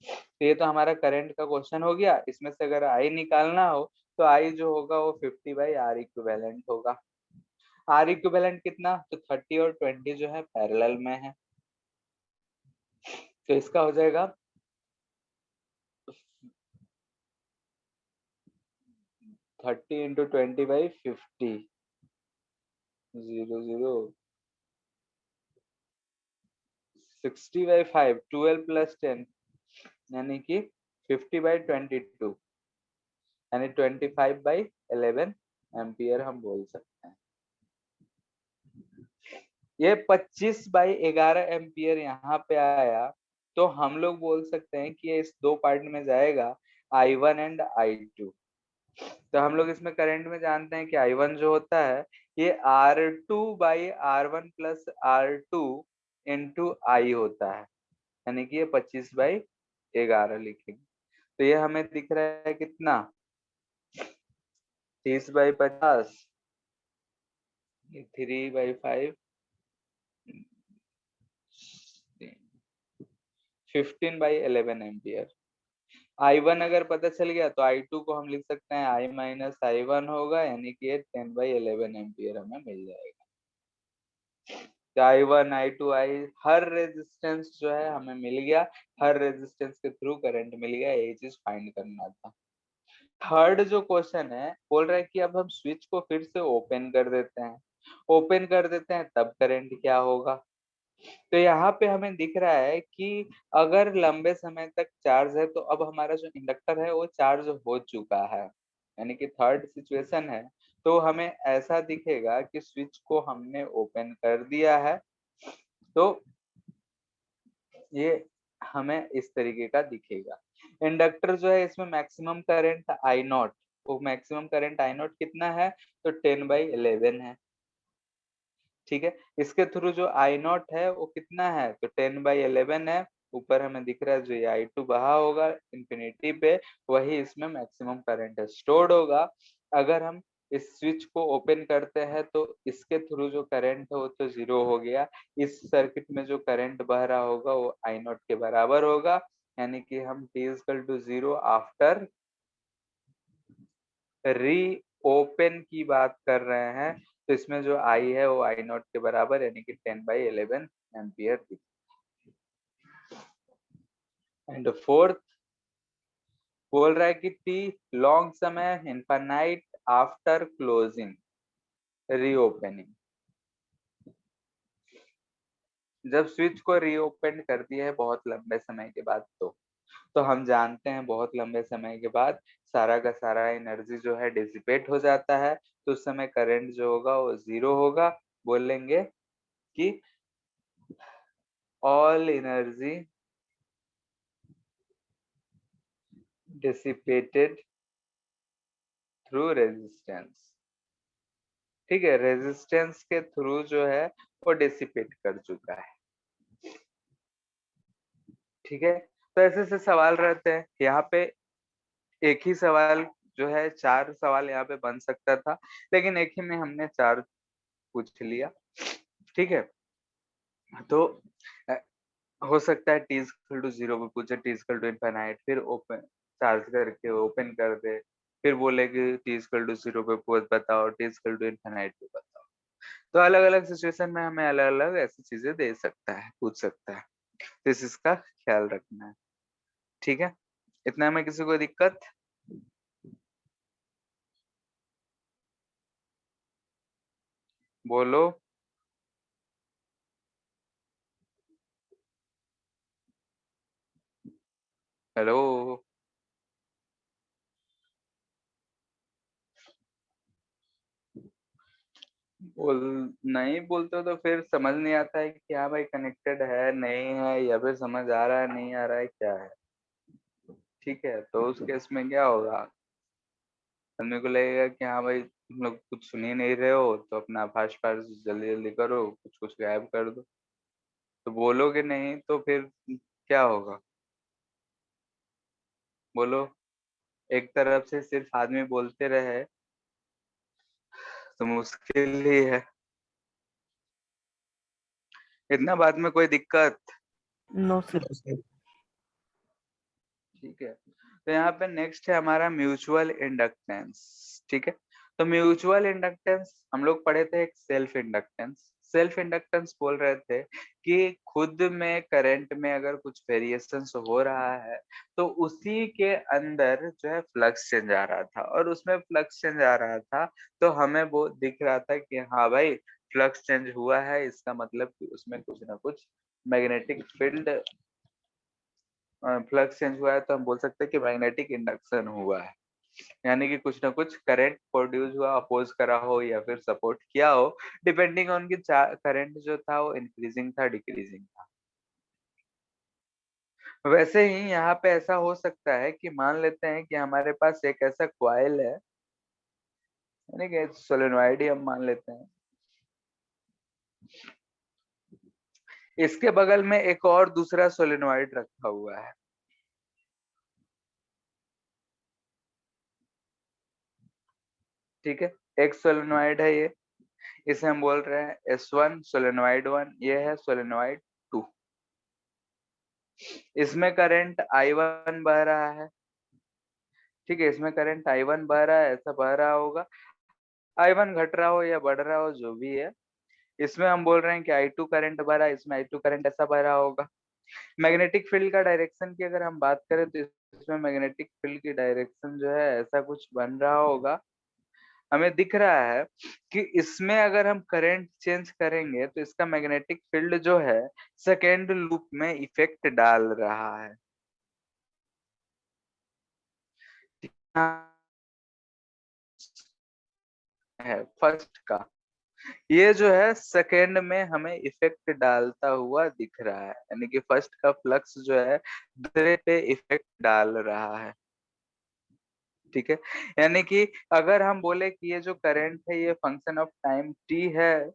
तो ये तो हमारा करंट का क्वेश्चन हो गया। इसमें से अगर आई निकालना हो तो आई जो होगा वो 50/R इक्विवेलेंट होगा। आर इक्विवेलेंट कितना, तो 30 और 20 जो है पैरेलल में है, तो इसका हो जाएगा 30 × 20/50, 0 0 60/5, 12 + 10 यानी कि 50/22 यानी 25/11 एम्पियर हम बोल सकते हैं। ये 25/11 एम्पियर यहाँ पे आया, तो हम लोग बोल सकते हैं कि ये इस दो पार्ट में जाएगा, I1 एंड I2। तो हम लोग इसमें करंट में जानते हैं कि I1 जो होता है ये R2/R1 + R2 इंटू I होता है, यानी कि ये 25/11 लिखेंगे। तो ये हमें दिख रहा है कितना, 30/50, 3/5, 15/11 एम्पियर। I1 अगर पता चल गया तो I2 को हम लिख सकते हैं I-I1 होगा, यानी कि ये 10/11 एम्पियर हमें मिल जाएगा। तो I1, I2, I her resistance जो है हमें मिल गया, हर रेजिस्टेंस के थ्रू करंट मिल गया, यही चीज फाइंड करना था। थर्ड जो क्वेश्चन है बोल रहा है कि अब हम स्विच को फिर से ओपन कर देते हैं, ओपन कर देते हैं तब करंट क्या होगा। तो यहाँ पे हमें दिख रहा है कि अगर लंबे समय तक चार्ज है तो अब हमारा जो इंडक्टर है वो चार्ज हो चुका है, यानी कि थर्ड सिचुएशन है। तो हमें ऐसा दिखेगा कि स्विच को हमने ओपन कर दिया है, तो ये हमें इस तरीके का दिखेगा। इंडक्टर जो है इसमें मैक्सिमम करंट आई नॉट, वो मैक्सिमम करंट आई नॉट कितना है, तो 10/11 है। ठीक है, इसके थ्रू जो आई नॉट है वो कितना है, तो 10/11 है। ऊपर हमें दिख रहा है जो ये I2 बहा होगा इंफिनिटी पे, वही इसमें मैक्सिमम करंट स्टोर्ड होगा। अगर हम इस स्विच को ओपन करते हैं तो इसके थ्रू जो करंट है वो तो जीरो हो गया, इस सर्किट में जो करंट बह रहा होगा वो आई नॉट के बराबर होगा, यानी कि हम t=0 आफ्टर री ओपन की बात कर रहे हैं। तो इसमें जो आई है वो आई नॉट के बराबर यानी कि 10/11 एम्पियर। एंड फोर्थ बोल रहा है कि टी लॉन्ग समय इनफाइनाइट आफ्टर क्लोजिंग रीओपनिंग, जब स्विच को रीओपन कर दिया है बहुत लंबे समय के बाद, तो हम जानते हैं बहुत लंबे समय के बाद सारा का सारा एनर्जी जो है डिसिपेट हो जाता है, तो उस समय करंट जो होगा वो जीरो होगा। बोलेंगे कि all energy dissipated through resistance. ठीक है, रेजिस्टेंस के थ्रू जो है वो डिसिपेट कर चुका है। ठीक है, तो ऐसे ऐसे सवाल रहते हैं यहाँ पे। एक ही सवाल जो है, चार सवाल यहाँ पे बन सकता था, लेकिन एक ही में हमने चार पूछ लिया। ठीक है, तो अ, हो सकता है t=0 पे पूछे, t=इनफाइनाइट, फिर ओपन चार्ज करके ओपन कर दे, फिर बोले कि t=0 पे बताओ, t=इनफाइनाइट पे बताओ। तो अलग अलग सिचुएशन में हमें अलग अलग ऐसी चीजें दे सकता है, पूछ सकता है, तो इसका ख्याल रखना है। ठीक है, इतना में किसी को दिक्कत, बोलो। हेलो, बोल, नहीं बोलते हो तो फिर समझ नहीं आता है कि हाँ भाई कनेक्टेड है नहीं है, या फिर समझ आ रहा है नहीं आ रहा है, क्या है। ठीक है, तो उस केस में क्या होगा, आदमी को लगेगा कि हाँ भाई तुम लोग कुछ सुन ही नहीं रहे हो, तो अपना फास्ट फास्ट जल्दी जल्दी करो, कुछ कुछ गायब कर दो। तो बोलोगे नहीं तो फिर क्या होगा, बोलो। एक तरफ से सिर्फ आदमी बोलते रहे तो मुश्किल ही है। इतना बाद में कोई दिक्कत? No sir. ठीक है, तो यहाँ पे नेक्स्ट है हमारा म्यूचुअल इंडक्टेंस। ठीक है, तो म्यूचुअल इंडक्टेंस हम लोग पढ़े थे एक सेल्फ इंडक्टेंस। सेल्फ इंडक्टेंस बोल रहे थे कि खुद में करंट में अगर कुछ वेरिएशंस हो रहा है तो उसी के अंदर जो है फ्लक्स चेंज आ रहा था, और उसमें फ्लक्स चेंज आ रहा था तो हमें वो दिख रहा था कि हाँ भाई फ्लक्स चेंज हुआ है, इसका मतलब कि उसमें कुछ ना कुछ मैग्नेटिक फील्ड, फ्लक्स चेंज हुआ है तो हम बोल सकते हैं कि मैग्नेटिक इंडक्शन हुआ है, यानी कि कुछ ना कुछ करंट प्रोड्यूस हुआ, अपोज करा हो या फिर सपोर्ट किया हो, डिपेंडिंग ऑन कि करंट जो था वो इंक्रीजिंग था डिक्रीजिंग था। वैसे ही यहाँ पे ऐसा हो सकता है कि मान लेते हैं कि हमारे पास एक ऐसा कॉइल है, यानी कि सोलेनोइड ही हम मान लेते हैं, इसके बगल में एक और दूसरा सोलेनोइड रखा हुआ है। ठीक है, एक सोलेनोइड है ये, इसे हम बोल रहे हैं S1 सोलेनोइड 1, ये है सोलेनोइड 2। इसमें करंट I1 बह रहा है। ठीक है, इसमें करंट I1 बह रहा है, ऐसा बह रहा होगा, I1 घट रहा हो या बढ़ रहा हो जो भी है। इसमें हम बोल रहे हैं कि I2 करंट बह रहा है, इसमें I2 करंट ऐसा बह रहा होगा। मैग्नेटिक फील्ड का डायरेक्शन की अगर हम बात करें तो इसमें मैग्नेटिक फील्ड की डायरेक्शन जो है ऐसा कुछ बन रहा होगा। हमें दिख रहा है कि इसमें अगर हम करंट चेंज करेंगे तो इसका मैग्नेटिक फील्ड जो है सेकेंड लूप में इफेक्ट डाल रहा है। फर्स्ट का, ये जो है सेकेंड में हमें इफेक्ट डालता हुआ दिख रहा है, यानी कि फर्स्ट का फ्लक्स जो है दूसरे पे इफेक्ट डाल रहा है। ठीक है, यानी कि अगर हम बोले कि ये जो करंट है ये फंक्शन ऑफ टाइम टी है,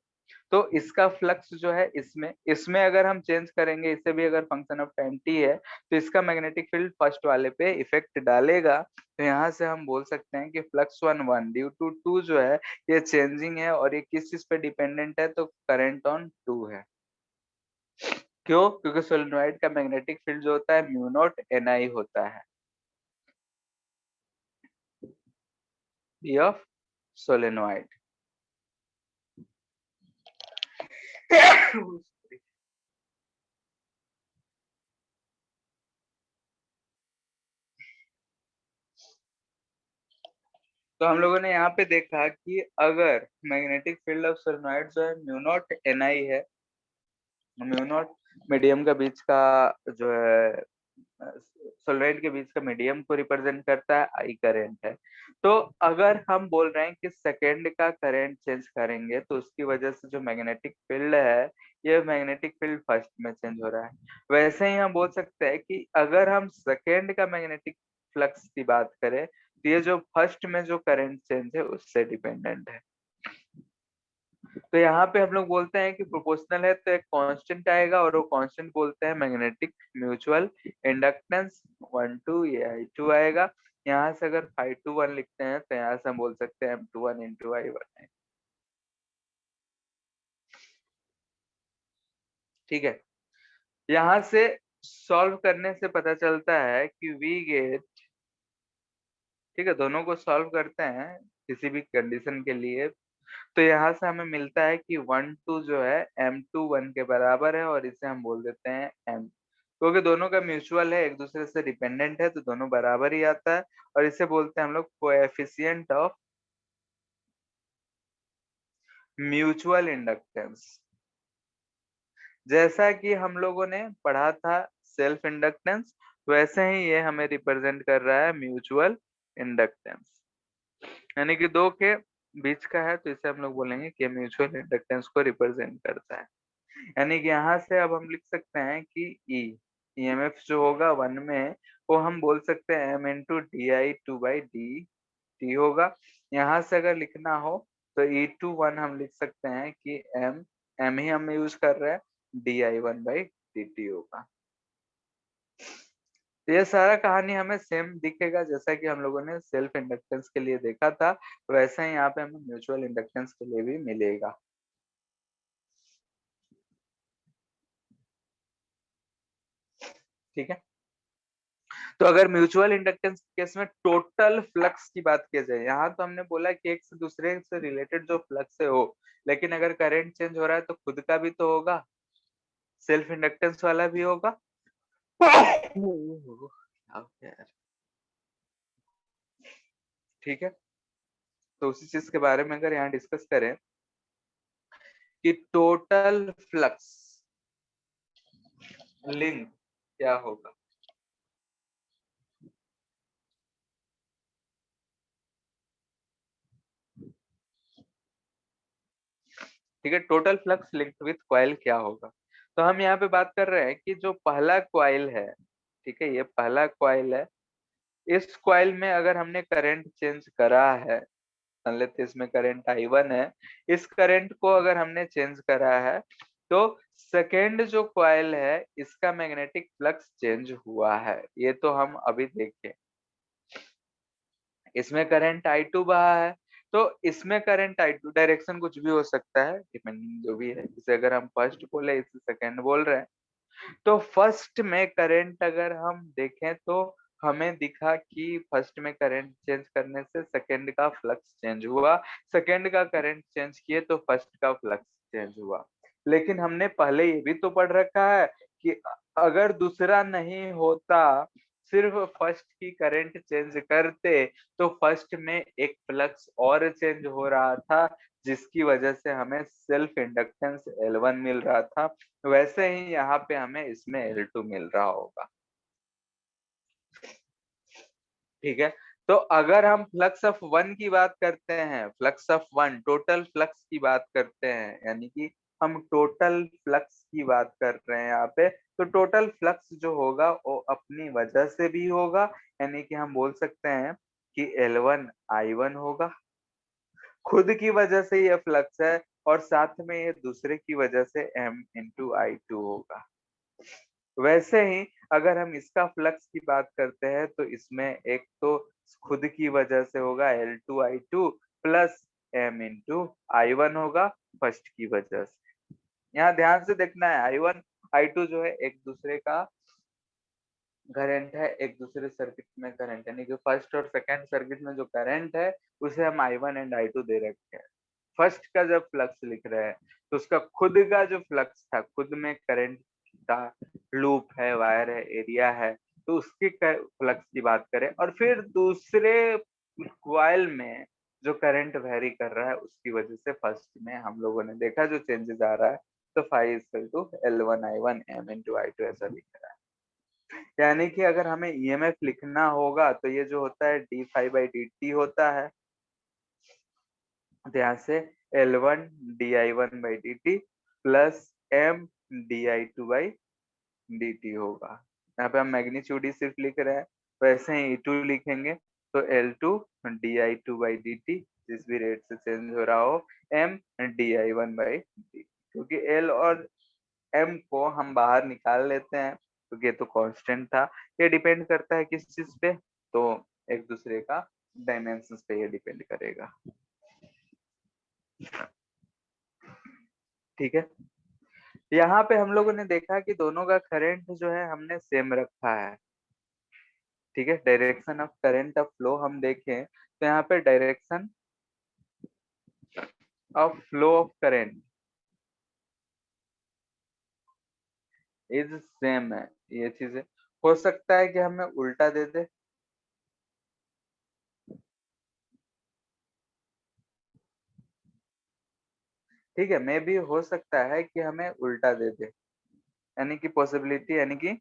तो इसका फ्लक्स जो है इसमें इसमें अगर हम चेंज करेंगे, इसे भी अगर फंक्शन ऑफ टाइम टी है तो इसका मैग्नेटिक फील्ड फर्स्ट वाले पे इफेक्ट डालेगा। तो यहाँ से हम बोल सकते हैं कि flux one one due to two जो है ये चेंजिंग है, और ये किस चीज पे डिपेंडेंट है, तो करंट ऑन टू है। क्यों? क्योंकि सोलेनोइड का मैग्नेटिक फील्ड जो होता है म्यू नॉट एन आई होता है, बी ऑफ सोलेनोइड। तो हम लोगों ने यहाँ पे देखा कि अगर मैग्नेटिक फील्ड ऑफ सोलेनोइड जो है म्यू नॉट एन आई है, म्यू नॉट मीडियम का बीच का जो है सोलेनोइड के बीच का मीडियम को रिप्रेजेंट करता है, आई करंट है। तो अगर हम बोल रहे हैं कि सेकेंड का करंट चेंज करेंगे तो उसकी वजह से जो मैग्नेटिक फील्ड है ये मैग्नेटिक फील्ड फर्स्ट में चेंज हो रहा है। वैसे ही हम बोल सकते हैं कि अगर हम सेकेंड का मैग्नेटिक फ्लक्स की बात करें तो ये जो फर्स्ट में जो करंट चेंज है उससे डिपेंडेंट है। तो यहाँ पे हम लोग बोलते हैं कि प्रोपोर्शनल है तो एक कांस्टेंट आएगा, और वो कांस्टेंट बोलते हैं मैग्नेटिक म्यूचुअल इंडक्टेंस 1 2, ये I2 आएगा। यहाँ से अगर phi2 1 लिखते हैं तो यहाँ से हम बोल सकते हैं M21 into I1 है। ठीक है, यहाँ से सॉल्व करने से पता चलता है कि वी गेट, ठीक है, दोनों को सॉल्व करते हैं किसी भी कंडीशन के लिए, तो यहाँ से हमें मिलता है कि 1 2 जो है M21 के बराबर है, और इसे हम बोल देते हैं M, क्योंकि दोनों का म्यूचुअल है, एक दूसरे से डिपेंडेंट है तो दोनों बराबर ही आता है, और इसे बोलते हैं हम लोग कोएफिशिएंट ऑफ म्यूचुअल इंडक्टेंस। जैसा कि हम लोगों ने पढ़ा था सेल्फ इंडक्टेंस, वैसे ही ये हमें रिप्रेजेंट कर रहा है म्यूचुअल इंडक्टेंस, यानी कि दो के बीच का है तो इसे हम लोग बोलेंगे कि म्यूचुअल इंडक्टेंस को रिप्रेजेंट करता है। यानी कि यहाँ से अब हम लिख सकते हैं कि ई ईएमएफ जो होगा वन में वो हम बोल सकते हैं M into d I two by D t होगा। यहाँ से अगर लिखना हो तो E21 हम लिख सकते हैं कि एम एम ही हम यूज कर रहे हैं, D I one by D t होगा। ये सारा कहानी हमें सेम दिखेगा जैसा कि हम लोगों ने सेल्फ इंडक्टेंस के लिए देखा था, वैसा ही यहाँ पे हमें म्यूचुअल इंडक्टेंस के लिए भी मिलेगा। ठीक है, तो अगर म्यूचुअल इंडक्टेंस के केस में टोटल फ्लक्स की बात की जाए, यहाँ तो हमने बोला कि एक से दूसरे से रिलेटेड जो फ्लक्स है हो, लेकिन अगर करंट चेंज हो रहा है तो खुद का भी तो होगा, सेल्फ इंडक्टेंस वाला भी होगा। ठीक है, तो उसी चीज के बारे में अगर यहाँ डिस्कस करें कि टोटल फ्लक्स लिंक क्या होगा। ठीक है, total flux linked with coil क्या होगा। तो हम यहाँ पे बात कर रहे हैं कि जो पहला कॉइल है, ठीक है, ये पहला कॉइल है, इस कॉइल में अगर हमने करंट चेंज करा है, मान लेते इसमें करंट I1 है, इस करंट को अगर हमने चेंज करा है तो सेकेंड जो कॉइल है इसका मैग्नेटिक फ्लक्स चेंज हुआ है, ये तो हम अभी देखें। इसमें करंट I2 बहा है, तो इसमें करंट I2, डायरेक्शन कुछ भी हो सकता है डिपेंडिंग जो भी है, इसे अगर हम फर्स्ट बोले इसे सेकेंड बोल रहे हैं, तो फर्स्ट में करंट अगर हम देखें तो हमें दिखा कि फर्स्ट में करंट चेंज करने से सेकंड का फ्लक्स चेंज हुआ, सेकंड का करंट चेंज किए तो फर्स्ट का फ्लक्स चेंज हुआ। लेकिन हमने पहले ये भी तो पढ़ रखा है कि अगर दूसरा नहीं होता, सिर्फ फर्स्ट की करंट चेंज करते तो फर्स्ट में एक फ्लक्स और चेंज हो रहा था, जिसकी वजह से हमें सेल्फ इंडक्टेंस L1 मिल रहा था, वैसे ही यहाँ पे हमें इसमें L2 मिल रहा होगा। ठीक है, तो अगर हम फ्लक्स ऑफ वन की बात करते हैं, flux of one total flux की बात करते हैं, यानी कि हम टोटल फ्लक्स की बात कर रहे हैं यहाँ पे, तो टोटल फ्लक्स जो होगा वो अपनी वजह से भी होगा, यानी कि हम बोल सकते हैं कि L1 I1 होगा, खुद की वजह से ये फ्लक्स है, और साथ में ये दूसरे की वजह से M इंटू I2 होगा। वैसे ही अगर हम इसका फ्लक्स की बात करते हैं तो इसमें एक तो खुद की वजह से होगा L2I2 plus M into I1 होगा फर्स्ट की वजह से। यहाँ ध्यान से देखना है, I1 I2 जो है एक दूसरे का करंट है, एक दूसरे सर्किट में करंट, यानी कि फर्स्ट और सेकंड सर्किट में जो करंट है उसे हम I1 एंड I2 दे रखे हैं। फर्स्ट का जब फ्लक्स लिख रहे हैं तो उसका खुद का जो फ्लक्स था, खुद में करंट का लूप है, वायर है, एरिया है, तो उसके फ्लक्स की बात करें, और फिर दूसरे कॉइल में जो करंट वेरी कर रहा है उसकी वजह से फर्स्ट में हम लोगों ने देखा जो चेंजेस आ रहा है, तो phi equal to L1I1 M into I2 ऐसा लिख रहा है। यानी कि अगर हमें ईएमएफ लिखना होगा तो ये जो होता है d phi by D t होता है, तो यहाँ से L1 di1 by D t plus M di2 by D t होगा। यहाँ पे हम मैग्नीट्यूड ही सिर्फ लिख रहे हैं, वैसे ही E2 लिखेंगे तो L2 di2 by D T, जिस भी रेट से चेंज हो रहा हो, M di1 बाई डी, क्योंकि L और M को हम बाहर निकाल लेते हैं क्योंकि ये तो कांस्टेंट था। ये डिपेंड करता है किस चीज पे, तो एक दूसरे का डायमेंशंस पे ये डिपेंड करेगा। ठीक है, यहाँ पे हम लोगों ने देखा कि दोनों का करंट जो है हमने सेम रखा है। ठीक है, direction of current of flow हम देखें तो यहाँ पे direction of flow of current is same है, ये चीजें हो सकता है कि हमें उल्टा दे दे, ठीक है, मे भी हो सकता है कि हमें उल्टा दे दे, यानी कि पॉसिबिलिटी, यानी कि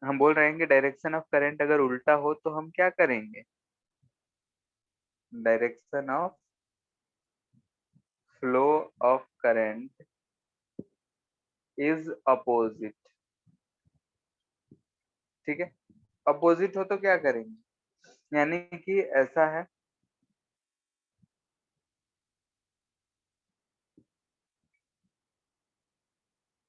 हम बोल रहे हैं कि डायरेक्शन ऑफ करंट अगर उल्टा हो तो हम क्या करेंगे, direction of flow of current is opposite. ठीक है, अपोजिट हो तो क्या करेंगे, यानी कि ऐसा है,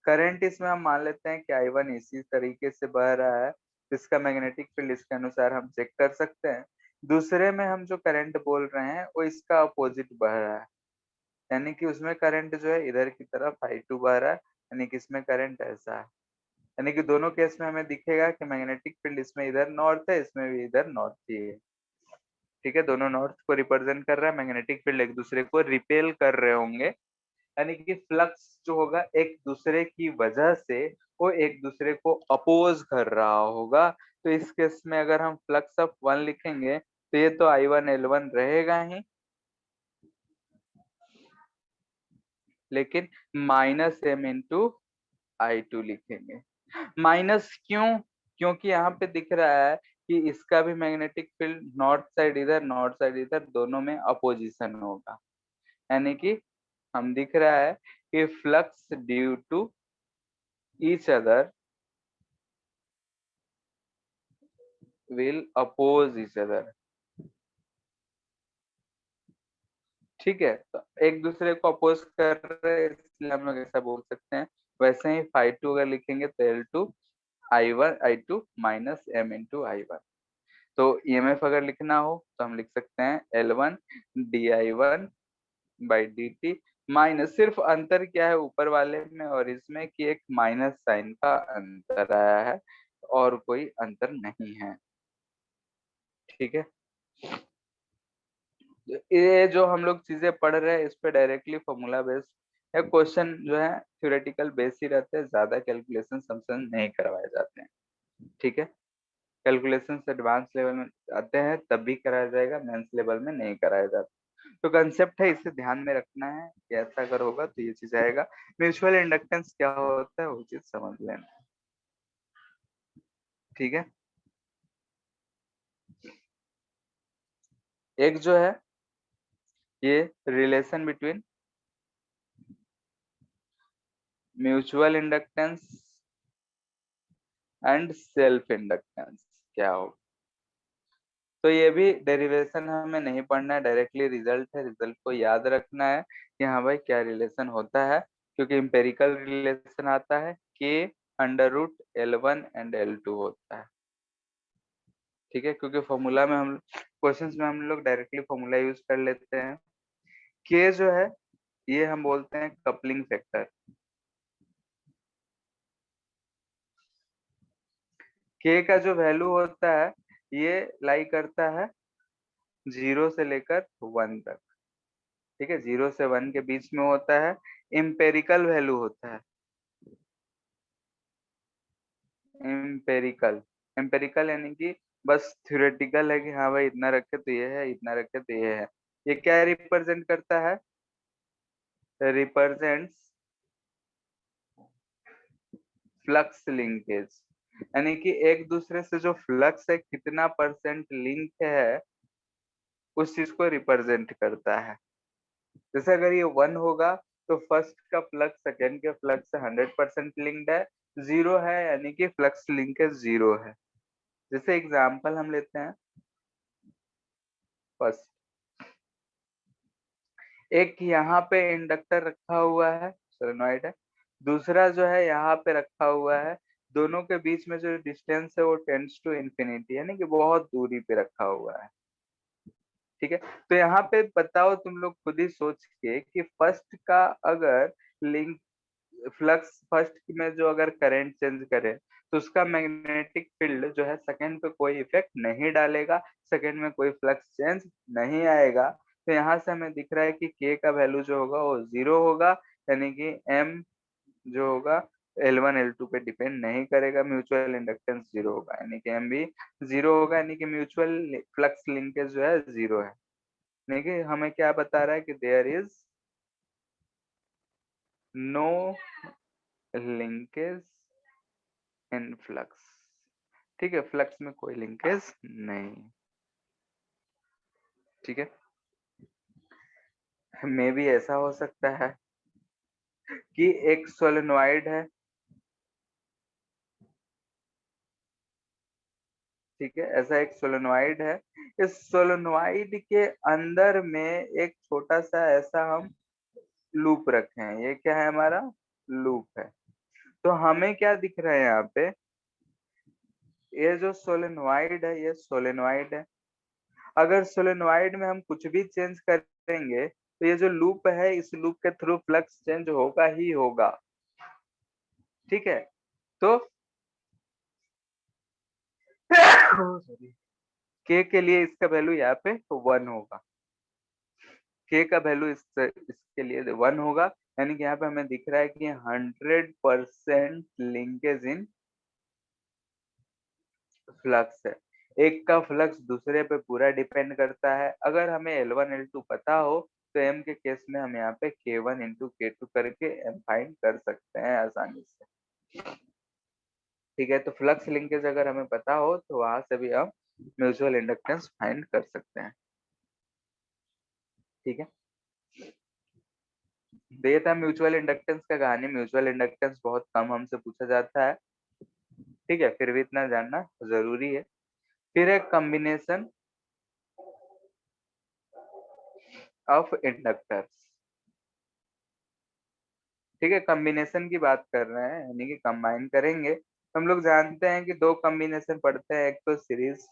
करंट इसमें हम मान लेते हैं कि I1 इसी तरीके से बह रहा है, इसका मैग्नेटिक फील्ड इसके अनुसार हम चेक कर सकते हैं। दूसरे में हम जो करंट बोल रहे हैं वो इसका अपोजिट बह रहा है, यानी कि उसमें करंट जो है इधर की तरफ I2 बह रहा है, यानी कि इसमें करंट ऐसा है। यानी कि दोनों केस में हमें दिखेगा कि मैग्नेटिक फील्ड इसमें इधर नॉर्थ है, इसमें भी इधर नॉर्थ ही है। ठीक है, दोनों नॉर्थ को रिप्रेजेंट कर रहा है, मैग्नेटिक फील्ड एक दूसरे को रिपेल कर रहे होंगे, यानी कि फ्लक्स जो होगा एक दूसरे की वजह से वो एक दूसरे को अपोज कर रहा होगा। तो इस केस में अगर हम फ्लक्स ऑफ 1 लिखेंगे तो ये तो I1 L1 रहेगा ही, लेकिन माइनस m इंटू I2 लिखेंगे। माइनस क्यों? क्योंकि यहाँ पे दिख रहा है कि इसका भी मैग्नेटिक फील्ड नॉर्थ साइड इधर, नॉर्थ साइड इधर, दोनों में अपोजिशन होगा, यानी कि हम दिख रहा है कि flux due to each other will oppose each other. ठीक है, तो एक दूसरे को अपोज कर रहे हैं, इसलिए हम लोग ऐसा बोल सकते हैं। वैसे ही phi2 अगर लिखेंगे तो L2 I1 I2 minus m into I1। तो EMF अगर लिखना हो तो हम लिख सकते हैं L1 di1 by dt, minus सिर्फ अंतर क्या है ऊपर वाले में और इसमें कि एक माइनस साइन का अंतर आया है और कोई अंतर नहीं है। ठीक है, ये जो हम लोग चीजें पढ़ रहे हैं इस पे डायरेक्टली फॉर्मूला बेस्ड है, क्वेश्चन जो है थ्योरेटिकल बेस ही रहते हैं, ज्यादा कैलकुलेशन हमसे नहीं करवाए जाते हैं। ठीक है, कैलकुलेशन एडवांस लेवल में आते हैं तब भी कराया जाएगा, मेंस लेवल में नहीं कराया जाता। तो कंसेप्ट है, इसे ध्यान में रखना है कि ऐसा अगर होगा तो ये चीज आएगा। म्यूचुअल इंडक्टेंस क्या होता है वो चीज समझ लेना। ठीक है, एक जो है ये relation between mutual inductance and self inductance क्या होगा। तो ये भी डेरिवेशन हमें नहीं पढ़ना है, डायरेक्टली रिजल्ट है, रिजल्ट को याद रखना है कि हाँ भाई क्या रिलेशन होता है, क्योंकि इंपेरिकल रिलेशन आता है के under root L1 and L2 होता है। ठीक है, क्योंकि फॉर्मूला में हम क्वेश्चंस में हम लोग डायरेक्टली फॉर्मूला यूज कर लेते हैं। के जो है ये हम बोलते हैं कपलिंग फैक्टर। के का जो वैल्यू होता है ये लाई करता है 0 से लेकर 1 तक। ठीक है, 0 से 1 के बीच में होता है। इम्पेरिकल वैल्यू होता है, इम्पेरिकल। इम्पेरिकल यानी कि बस थ्योरेटिकल है कि हाँ भाई इतना रखे तो ये है, इतना रखे तो ये है। ये क्या रिप्रेजेंट करता है? रिप्रेजेंट्स फ्लक्स लिंकेज, यानी कि एक दूसरे से जो फ्लक्स है कितना परसेंट लिंक है उस चीज को रिप्रेजेंट करता है। जैसे अगर ये 1 होगा तो फर्स्ट का फ्लक्स सेकेंड के फ्लक्स से 100% लिंक्ड है, 0 है यानी कि फ्लक्स लिंकेज 0 है। जैसे एग्जांपल हम लेते हैं, फर्स्ट एक यहाँ पे इंडक्टर रखा हुआ है, सोलेनॉइड है, दूसरा जो है यहाँ पे रखा हुआ है। दोनों के बीच में जो डिस्टेंस है वो टेंड्स टू इन्फिनिटी, यानी कि बहुत दूरी पे रखा हुआ है। ठीक है, तो यहाँ पे बताओ तुम लोग खुद ही सोच के कि फर्स्ट का अगर लिंक फ्लक्स फर्स्ट में जो अगर करंट चेंज करे तो उसका मैग्नेटिक फील्ड जो है सेकंड पे कोई इफेक्ट नहीं डालेगा, सेकंड में कोई फ्लक्स चेंज नहीं आएगा। तो यहाँ से हमें दिख रहा है कि के का वैल्यू जो होगा वो 0 होगा, यानी कि एम जो होगा L1 L2 पे डिपेंड नहीं करेगा, म्यूचुअल इंडक्टेंस 0 होगा, यानी कि एम भी 0 होगा, यानी कि म्यूचुअल फ्लक्स लिंकेज जो है 0 है। यानी कि हमें क्या बता रहा है कि there is no linkage in flux. ठीक है, फ्लक्स में कोई लिंकेज नहीं। ठीक है, मे भी ऐसा हो सकता है कि एक सोलेनॉइड है। ठीक है, ऐसा एक सोलेनॉइड है, इस सोलेनॉइड के अंदर में एक छोटा सा ऐसा हम लूप रखे हैं, ये क्या है हमारा लूप है। तो हमें क्या दिख रहा है यहाँ पे ये जो सोलेनोइड है ये सोलेनोइड है। अगर सोलेनोइड में हम कुछ भी चेंज करेंगे तो ये जो लूप है इस लूप के थ्रू फ्लक्स चेंज होगा ही होगा। ठीक है, तो के के लिए इसका वैल्यू यहाँ पे 1 होगा। के का वैल्यू इसके लिए 1 होगा, यानी कि यहाँ पे हमें दिख रहा है कि 100% लिंकेज इन फ्लक्स है। एक का फ्लक्स दूसरे पे पूरा डिपेंड करता है। अगर हमें L1 L2 पता हो तो M के केस में हम यहाँ पे K1 इंटू K2 करके M फाइंड कर सकते हैं आसानी से। ठीक है, तो फ्लक्स लिंकेज अगर हमें पता हो तो वहां से भी हम म्यूचुअल इंडक्टेंस फाइंड कर सकते हैं। ठीक है, तो ये था म्यूचुअल इंडक्टेंस का कहानी। म्यूचुअल इंडक्टेंस बहुत कम हमसे पूछा जाता है। ठीक है, फिर भी इतना जानना जरूरी है। फिर है कॉम्बिनेशन ऑफ इंडक्टर्स। ठीक है, कॉम्बिनेशन की बात कर रहे हैं, यानी कि कंबाइन करेंगे। हम लोग जानते हैं कि दो कॉम्बिनेशन पढ़ते हैं, एक तो सीरीज,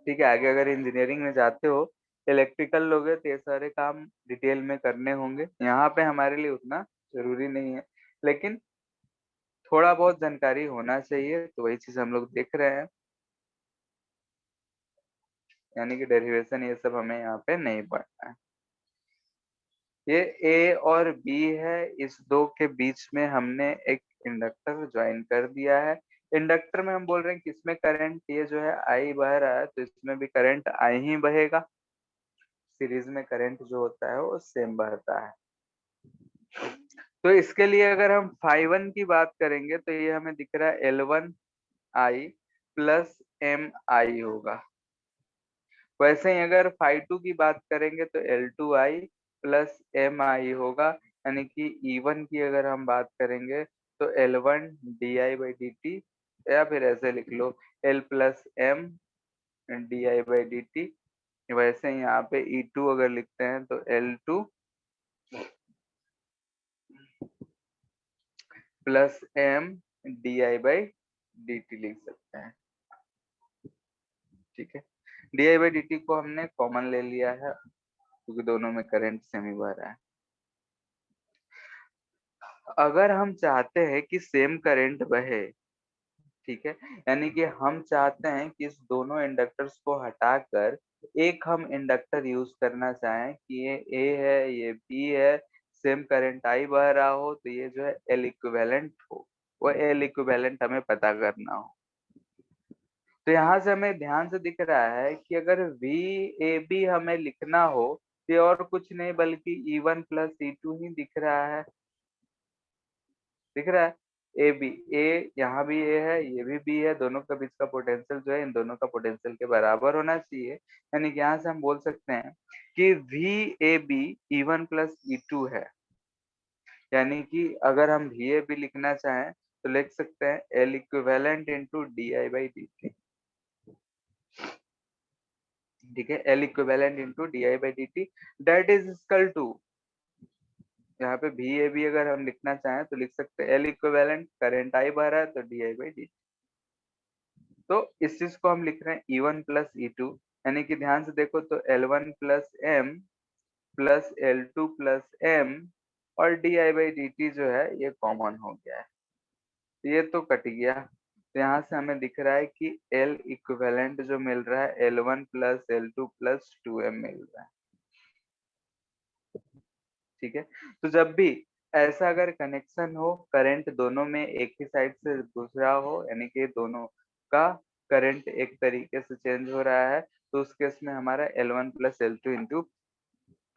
ठीक है। आगे अगर इंजीनियरिंग में जाते हो, इलेक्ट्रिकल लोग हैं, तो ये सारे काम डिटेल में करने होंगे। यहाँ पे हमारे लिए उतना जरूरी नहीं है, लेकिन थोड़ा बहुत जानकारी होना चाहिए, तो वही चीज हम लोग देख रहे हैं। यानी कि डेरिवेशन ये सब हमें यहाँ पे नहीं पढ़ना है। ये ए और बी है, इस दो के बीच में हमने एक इंडक्टर ज्वाइन कर दिया है। इंडक्टर में हम बोल रहे हैं कि इसमें करंट ये जो है आई बह रहा है, तो इसमें भी करंट आई ही बहेगा। सीरीज में करंट जो होता है वो सेम बहता है। तो इसके लिए अगर हम फाई 1 की बात करेंगे तो ये हमें दिख रहा है L1 I plus M I होगा। वैसे ही अगर फाई 2 की बात करेंगे तो L2I प्लस MI होगा। यानी कि E1 की अगर हम बात करेंगे तो L1 DI/dt, या फिर ऐसे लिख लो L प्लस M DI/dt। वैसे ही यहाँ पे E2 अगर लिखते हैं तो L2 प्लस M DI/dt लिख सकते हैं। ठीक है, DI/dt को हमने कॉमन ले लिया है क्योंकि दोनों में करंट सेम ही बह रहा है। अगर हम चाहते हैं कि सेम करंट बहे, ठीक है, यानी कि हम चाहते हैं कि इस दोनों इंडक्टर्स को हटाकर एक हम इंडक्टर यूज करना चाहें कि ये ए है ये बी है, सेम करंट आई बह रहा हो, तो ये जो है एल इक्विवेलेंट हो, वो एल इक्विवेलेंट हमें पता करना हो। तो यहाँ से हमें ध्यान से दिख रहा है कि अगर वी ए बी हमें लिखना हो तो ये और कुछ नहीं बल्कि E1 प्लस E2 ही दिख रहा है। दिख रहा है, ए बी, ए यहाँ भी ए है ये भी बी है, दोनों के बीच का पोटेंशियल जो है इन दोनों का पोटेंशियल के बराबर होना चाहिए। यानी कि यहाँ से हम बोल सकते हैं कि V A B E1 plus E2 है। यानी कि अगर हम वी ए बी लिखना चाहें तो लिख सकते हैं एल इक्विवेलेंट इंटू DI/dt। ठीक है, L equivalent into DI/dt that is equal to, यहाँ पे वी ए बी अगर हम लिखना चाहें तो लिख सकते हैं एल इक्विवेलेंट, करंट आई बह रहा है तो DI/dt। तो इस चीज को हम लिख रहे हैं E1 प्लस E2। यानी कि ध्यान से देखो तो L1 plus M plus L2 plus M और DI/dt जो है ये कॉमन हो गया है, तो ये तो कट गया। तो यहाँ से हमें दिख रहा है कि L इक्विवेलेंट जो मिल रहा है L1 plus L2 plus 2M मिल रहा है। ठीक है, तो जब भी ऐसा अगर कनेक्शन हो, करंट दोनों में एक ही साइड से दूसरा हो, यानी कि दोनों का करंट एक तरीके से चेंज हो रहा है, तो उस केस में हमारा L1 plus L2 into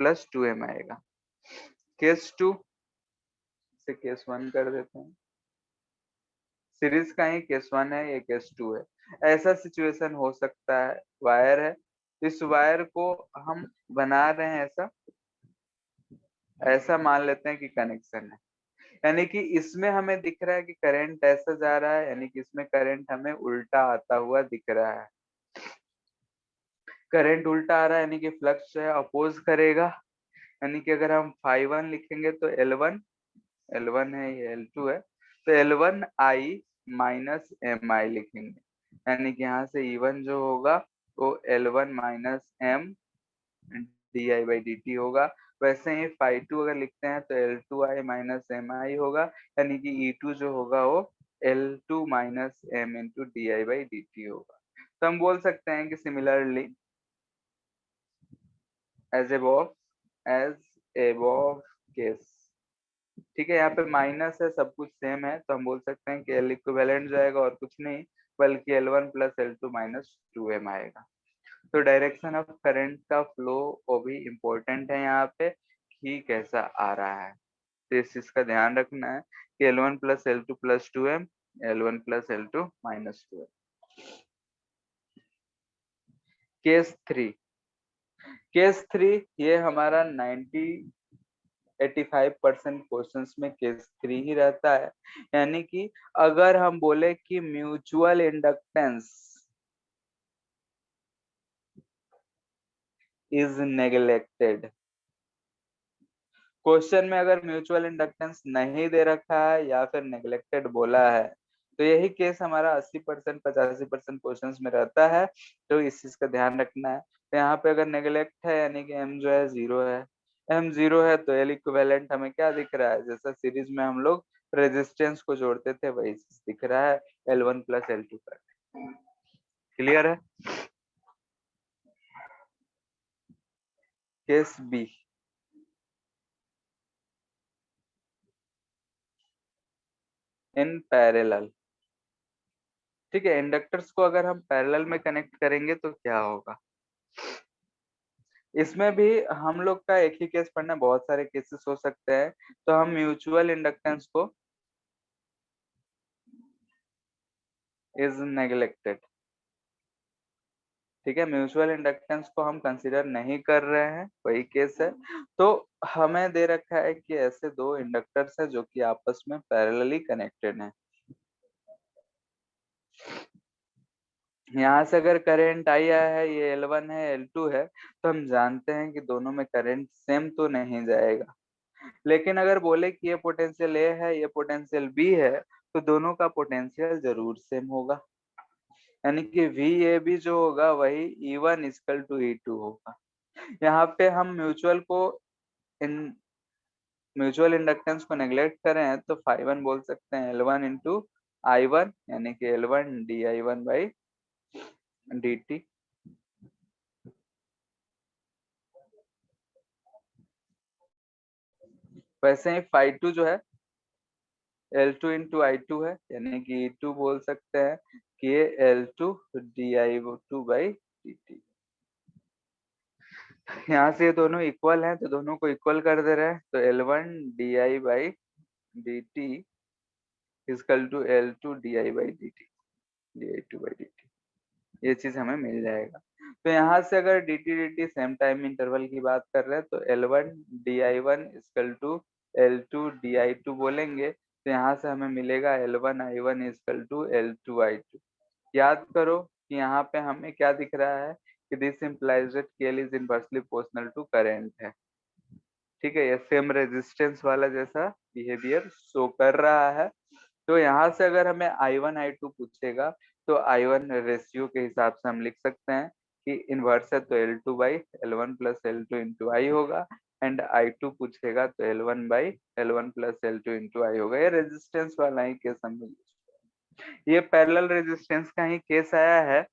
plus 2M आएगा। केस 2 से केस 1 कर देते हैं। सीरीज का ही केस 1 है, ये केस 2 है। ऐसा सिचुएशन हो सकता है, वायर है, इस वायर को हम बना रहे हैं ऐसा, ऐसा मान लेते हैं कि कनेक्शन है। यानी कि इसमें हमें दिख रहा है कि करंट ऐसा जा रहा है, यानी कि इसमें करंट हमें उल्टा आता हुआ दिख रहा है। करंट उल्टा आ रहा है यानी कि फ्लक्स जो है अपोज करेगा। यानी कि अगर हम फाई 1 लिखेंगे तो L1 L1 है, ये L2 है, तो L1I माइनस एम आई लिखेंगे, यानी कि यहाँ से E1 जो होगा वो L1 minus M d I by D t होगा। वैसे ही φ2 अगर लिखते हैं तो L2I माइनस एम आई होगा, यानी कि E2 जो होगा वो L2 minus M into d I by D t होगा। तो हम बोल सकते हैं कि सिमिलरली एज एबव केस, ठीक है, यहाँ पे माइनस है, सब कुछ सेम है, तो हम बोल सकते हैं कि एल इक्विवेलेंट जाएगा और कुछ नहीं बल्कि L1 plus L2 minus 2m आएगा। तो डायरेक्शन ऑफ करंट का फ्लो वो भी इम्पोर्टेंट है यहाँ पे कि कैसा आ रहा है, तो इस चीज का ध्यान रखना है कि L1 plus L2 plus 2m, L1 plus L2 minus 2m। Case three ये हमारा 85% क्वेश्चंस में केस थ्री ही रहता है, यानी कि अगर हम बोले कि mutual inductance is neglected, question में अगर म्यूचुअल इंडक्टेंस नहीं दे रखा है या फिर नेग्लेक्टेड बोला है, तो यही केस हमारा 80% 85% क्वेश्चंस में रहता है, तो इस चीज का ध्यान रखना है। तो यहाँ पे अगर नेग्लेक्ट है यानी कि एम जो है जीरो है, एम जीरो है तो एल इक्विवेलेंट हमें क्या दिख रहा है, जैसा सीरीज में हम लोग रेजिस्टेंस को जोड़ते थे वही चीज दिख रहा है, L1 प्लस L2 पर। क्लियर है। केस बी, इन पैरेलल, ठीक है, इंडक्टर्स को अगर हम पैरेलल में कनेक्ट करेंगे तो क्या होगा, इसमें भी हम लोग का एक ही केस पढ़ना, बहुत सारे केसेस हो सकते हैं, तो हम म्यूचुअल इंडक्टेंस को इज नेग्लेक्टेड, ठीक है, म्यूचुअल इंडक्टेंस को हम कंसीडर नहीं कर रहे हैं, वही केस है। तो हमें दे रखा है कि ऐसे दो इंडक्टर्स है जो कि आपस में पैरेलली कनेक्टेड हैं। यहाँ से अगर करंट आई आया है, ये L1 है L2 है, तो हम जानते हैं कि दोनों में करंट सेम तो नहीं जाएगा, लेकिन अगर बोले कि ये पोटेंशियल ए है ये पोटेंशियल बी है, तो दोनों का पोटेंशियल जरूर सेम होगा, यानी कि वी ए बी जो होगा वही E1 इक्वल टू E2 होगा। यहाँ पे हम इन म्यूचुअल इंडक्टेंस को नेग्लेक्ट करें तो φ1 बोल सकते हैं L1 इंटू I1, यानी कि L1 d I one by D T. वैसे ही φ2 जो है L2 इंटू I2 है, यानी कि E2 बोल सकते हैं कि ये L2 d I two by D T. यहाँ से ये दोनों इक्वल हैं तो दोनों को इक्वल कर दे रहे हैं, तो L1 d I by D t equal to L2 d I by D t, d I two by D t, ये चीज हमें मिल जाएगा। तो यहाँ से अगर d t same time interval की बात कर रहे हैं तो L1 d I one equal to L2 d I two बोलेंगे, तो यहाँ से हमें मिलेगा L1 I1 is equal to L2 I2। याद करो कि यहाँ पे हमें क्या दिख रहा है कि this implies that KL is inversely proportional to current है, ठीक है, ये सेम रेजिस्टेंस वाला जैसा बिहेवियर शो कर रहा है। तो यहाँ से अगर हमें I1 I2 पूछेगा तो I1 रेशियो के हिसाब से हम लिख सकते हैं कि इनवर्स है तो L2 by L1 plus L2 into आई होगा, एंड I2 पूछेगा तो L1 by L1 plus L2 into आई होगा। ये रेजिस्टेंस वाला ही केस हम लोग, ये पैरेलल रेजिस्टेंस का ही केस आया है।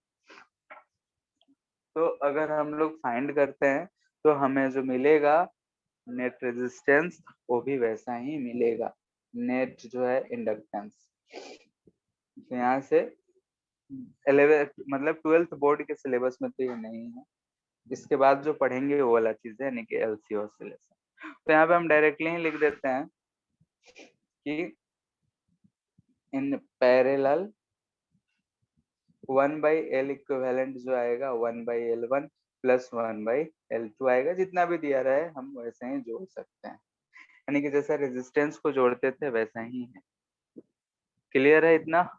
तो अगर हम लोग फाइंड करते हैं तो हमें जो मिलेगा नेट रेजिस्टेंस वो भी वैसा ही मिलेगा, नेट जो है इंडक्टेंस। तो यहाँ से 11 मतलब 12th बोर्ड के सिलेबस में तो ये नहीं है, इसके बाद जो पढ़ेंगे वो वाला चीज है, यानी कि एलसी ऑसिलेशन। तो यहाँ पे हम डायरेक्टली ही लिख देते हैं कि in parallel 1 by L equivalent जो आएगा 1 by L1 plus 1 by L2 आएगा, जितना भी दिया रहे हम वैसे ही जोड़ सकते हैं, यानी कि जैसा रेजिस्टेंस को जोड़ते थे वैसा ही है। क्लियर है इतना?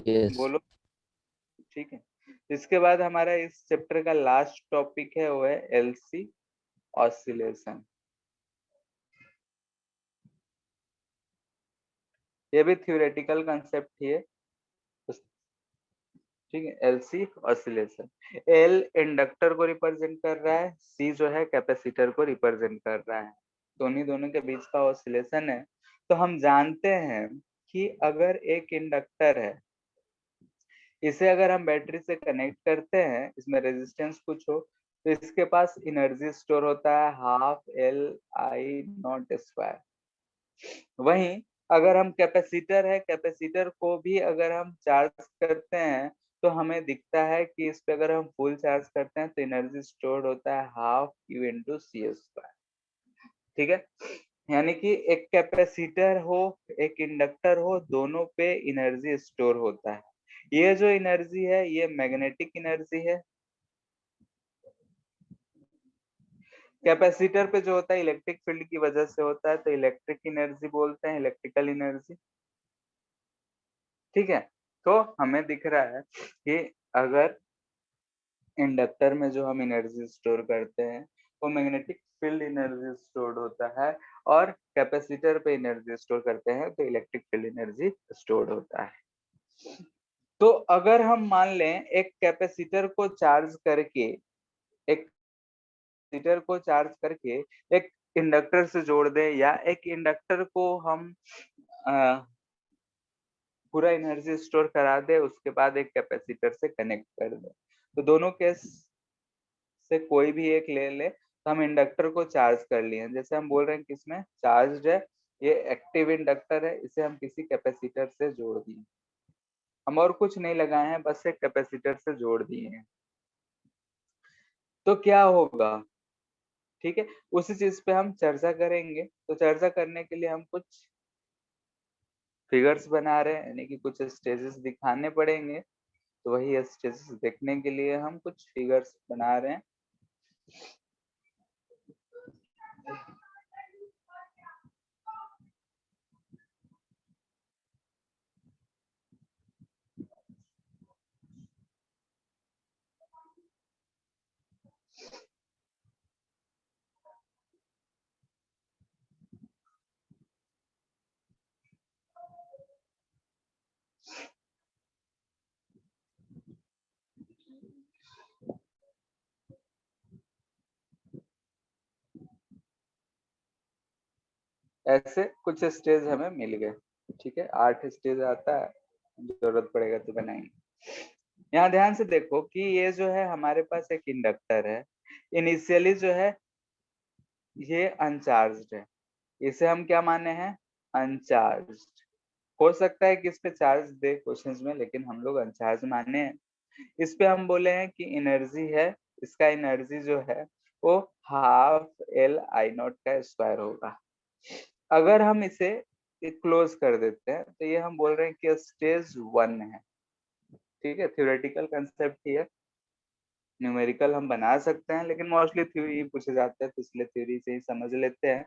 यस। बोलो। ठीक है, इसके बाद हमारा इस चैप्टर का लास्ट टॉपिक है वो है एलसी ऑसिलेशन। ये भी थ्योरेटिकल कंसेप्ट ही है, ठीक है। एलसी ऑसिलेशन, एल इंडक्टर को रिप्रेजेंट कर रहा है, सी जो है कैपेसिटर को रिप्रेजेंट कर रहा है, दोनों के बीच का ऑसिलेशन है। तो हम जानते हैं कि अगर एक इंडक्टर है, इसे अगर हम बैटरी से कनेक्ट करते हैं, इसमें रेजिस्टेंस कुछ हो, तो इसके पास एनर्जी स्टोर होता है half L I not square. वहीं अगर हम कैपेसिटर है, कैपेसिटर को भी अगर हम चार्ज करते हैं, तो हमें दिखता है कि इस पे अगर हम फुल चार्ज करते हैं तो एनर्जी स्टोर होता है half u into c square, ठीक है। यानी कि एक कैपेसिटर हो, एक इंडक्टर हो, दोनों पे एनर्जी स्टोर होता है। ये जो एनर्जी है ये मैग्नेटिक एनर्जी है। कैपेसिटर पे जो होता है इलेक्ट्रिक फील्ड की वजह से होता है, तो इलेक्ट्रिक एनर्जी बोलते हैं, इलेक्ट्रिकल एनर्जी, ठीक है। तो हमें दिख रहा है कि अगर इंडक्टर में जो हम एनर्जी स्टोर करते हैं वो मैग्नेटिक फील्ड एनर्जी स्टोर्ड होता है, और कैपेसिटर पे एनर्जी स्टोर करते हैं तो इलेक्ट्रिक फील्ड एनर्जी स्टोर्ड होता है। तो अगर हम मान लें एक कैपेसिटर को चार्ज करके, एक कैपेसिटर को चार्ज करके एक इंडक्टर से जोड़ दें, या एक इंडक्टर को हम पूरा एनर्जी स्टोर करा दे, उसके बाद एक कैपेसिटर से कनेक्ट कर दे, तो दोनों केस से कोई भी एक ले ले तो हम इंडक्टर को चार्ज कर लिए। जैसे हम बोल रहे हैं किसमें चार्ज है, ये एक्टिव इंडक्टर है, इसे हम किसी कैपेसिटर से जोड़ दिए, हम और कुछ नहीं लगाए हैं, बस एक कैपेसिटर से जोड़ दिए हैं। तो क्या होगा, ठीक है, उसी चीज पे हम चर्चा करेंगे। तो चर्चा करने के लिए हम कुछ फिगर्स बना रहे हैं, यानी कि कुछ स्टेजेस दिखाने पड़ेंगे। तो वही स्टेजेस देखने के लिए हम कुछ फिगर्स बना रहे हैं। ऐसे कुछ स्टेज हमें मिल गए, ठीक है, 8 स्टेज आता है, जरूरत पड़ेगा तो बनाएंगे। यहाँ ध्यान से देखो कि ये जो है हमारे पास एक इंडक्टर है, इनिशियली जो है ये अनचार्ज्ड है, इसे हम क्या माने हैं अनचार्ज्ड। हो सकता है कि इस पे चार्ज दे क्वेश्चंस में, लेकिन हम लोग अनचार्ज माने हैं। इस पे हम बोले हैं कि एनर्जी है, इसका एनर्जी जो है वो हाफ एल आई नॉट का स्क्वायर होगा। अगर हम इसे क्लोज कर देते हैं तो ये हम बोल रहे हैं कि स्टेज 1 है, ठीक है। थ्योरेटिकल कंसेप्ट ही है, न्यूमेरिकल हम बना सकते हैं, लेकिन मोस्टली थ्योरी पूछे जाते हैं तो इसलिए थ्योरी से ही समझ लेते हैं।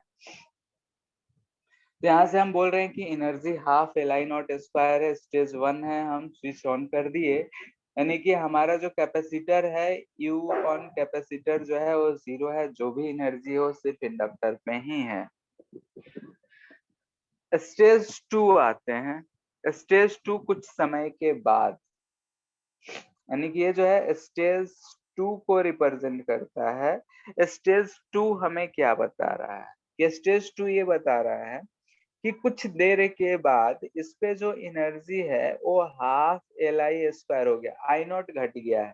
तो यहाँ से हम बोल रहे हैं कि energy half L I not square है, स्टेज 1 है, हम स्विच ऑन कर दिए, यानी कि हमारा जो कैपेसिटर है यू ऑन कैपेसिटर जो है वो 0 है, जो भी एनर्जी हो सिर्फ इंडक्टर में ही है। स्टेज 2 आते हैं, स्टेज 2 कुछ समय के बाद, यानी कि ये जो है स्टेज 2 को रिप्रेजेंट करता है। स्टेज 2 हमें क्या बता रहा है, कि स्टेज 2 ये बता रहा है कि कुछ देर के बाद इस पे जो एनर्जी है वो हाफ एल आई स्क्वायर हो गया, आई नॉट घट गया है,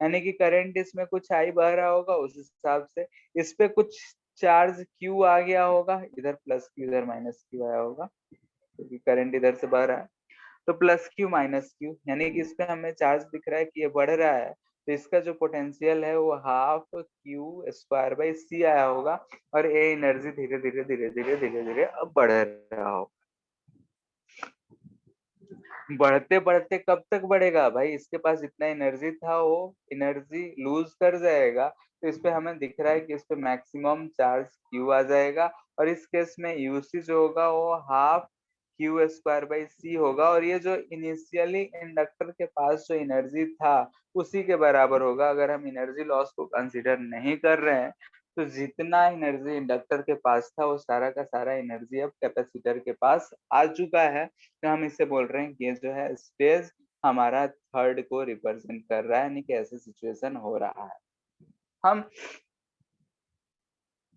यानी कि करंट इसमें कुछ आई बह रहा होगा, उस हिसाब से इस पे कुछ चार्ज क्यू आ गया होगा, इधर प्लस क्यू इधर माइनस क्यू आया होगा, क्योंकि करंट इधर से बह रहा है, तो प्लस क्यू माइनस क्यू, यानी कि इस पे हमें चार्ज दिख रहा है कि ये बढ़ रहा है, तो इसका जो पोटेंशियल है वो हाफ क्यू स्क्वायर बाई सी आया होगा, और ये एनर्जी धीरे धीरे धीरे धीरे धीरे धीरे अब बढ़ रहा होगा। बढ़ते बढ़ते कब तक बढ़ेगा भाई, इसके पास जितना एनर्जी था वो एनर्जी लूज कर जाएगा, तो इस पे हमें दिख रहा है कि इस पे मैक्सिमम चार्ज क्यू आ जाएगा, और इस केस में यूसी जो होगा वो हाफ क्यू स्क्वायर बाई सी होगा, और ये जो इनिशियली इंडक्टर के पास जो एनर्जी था उसी के बराबर होगा। अगर हम एनर्जी लॉस को कंसिडर नहीं कर रहे हैं तो जितना एनर्जी इंडक्टर के पास था वो सारा का सारा एनर्जी अब कैपेसिटर के पास आ चुका है। तो हम इसे बोल रहे हैं कि ये जो है स्टेज हमारा थर्ड को रिप्रेजेंट कर रहा है, यानी कि ऐसे सिचुएशन हो रहा है। हम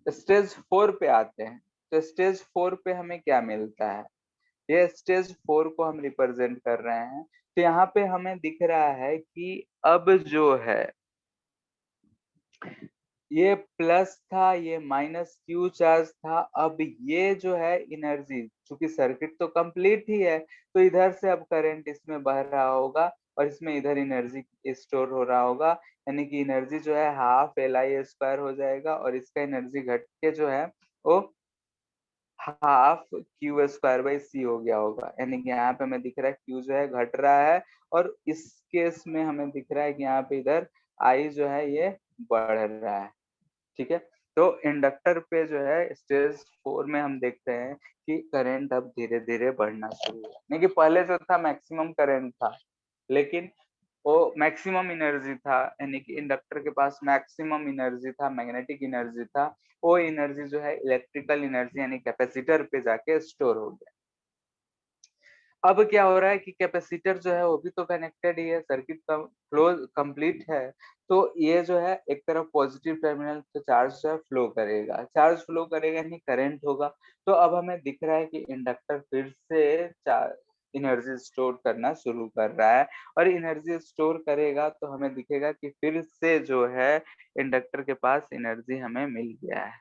स्टेज 4 पे आते हैं। तो स्टेज 4 पे हमें क्या मिलता है? ये स्टेज 4 को हम रिप्रेजेंट कर रहे हैं। तो यहाँ पे हमें दिख रहा है कि अब जो है ये प्लस था, ये माइनस क्यू चार्ज था। अब ये जो है एनर्जी, चूंकि सर्किट तो कंप्लीट ही है, तो इधर से अब करंट इसमें बह रहा होगा और इसमें इधर एनर्जी स्टोर हो रहा होगा, यानी कि एनर्जी जो है हाफ LI² हो जाएगा और इसका एनर्जी घट के जो है वो हाफ Q²/C हो गया होगा। यानी कि यहाँ पे हमें दिख रहा है Q जो है घट रहा है और इस केस में हमें दिख रहा है कि यहाँ पे इधर I जो है ये बढ़ रहा है। ठीक है, तो इंडक्टर पे जो है स्टेज 4 में हम देखते हैं कि करंट अब धीरे धीरे बढ़ना शुरू हुआ। नहीं कि पहले जो था मैक्सिमम करंट था, लेकिन वो मैक्सिमम एनर्जी था, यानी कि इंडक्टर के पास मैक्सिमम एनर्जी था, मैग्नेटिक एनर्जी था। वो एनर्जी जो है इलेक्ट्रिकल एनर्जी यानी कैपेसिटर पे जाके स्टोर हो गया। अब क्या हो रहा है कि कैपेसिटर जो है वो भी तो कनेक्टेड ही है, सर्किट का फ्लो कंप्लीट है। तो ये जो है एक तरफ पॉजिटिव टर्मिनल पे चार्ज जो है फ्लो करेगा, चार्ज फ्लो करेगा यानी करंट होगा। तो अब हमें दिख रहा है कि इंडक्टर फिर से एनर्जी स्टोर करना शुरू कर रहा है और एनर्जी स्टोर करेगा तो हमें दिखेगा कि फिर से जो है इंडक्टर के पास एनर्जी हमें मिल गया है।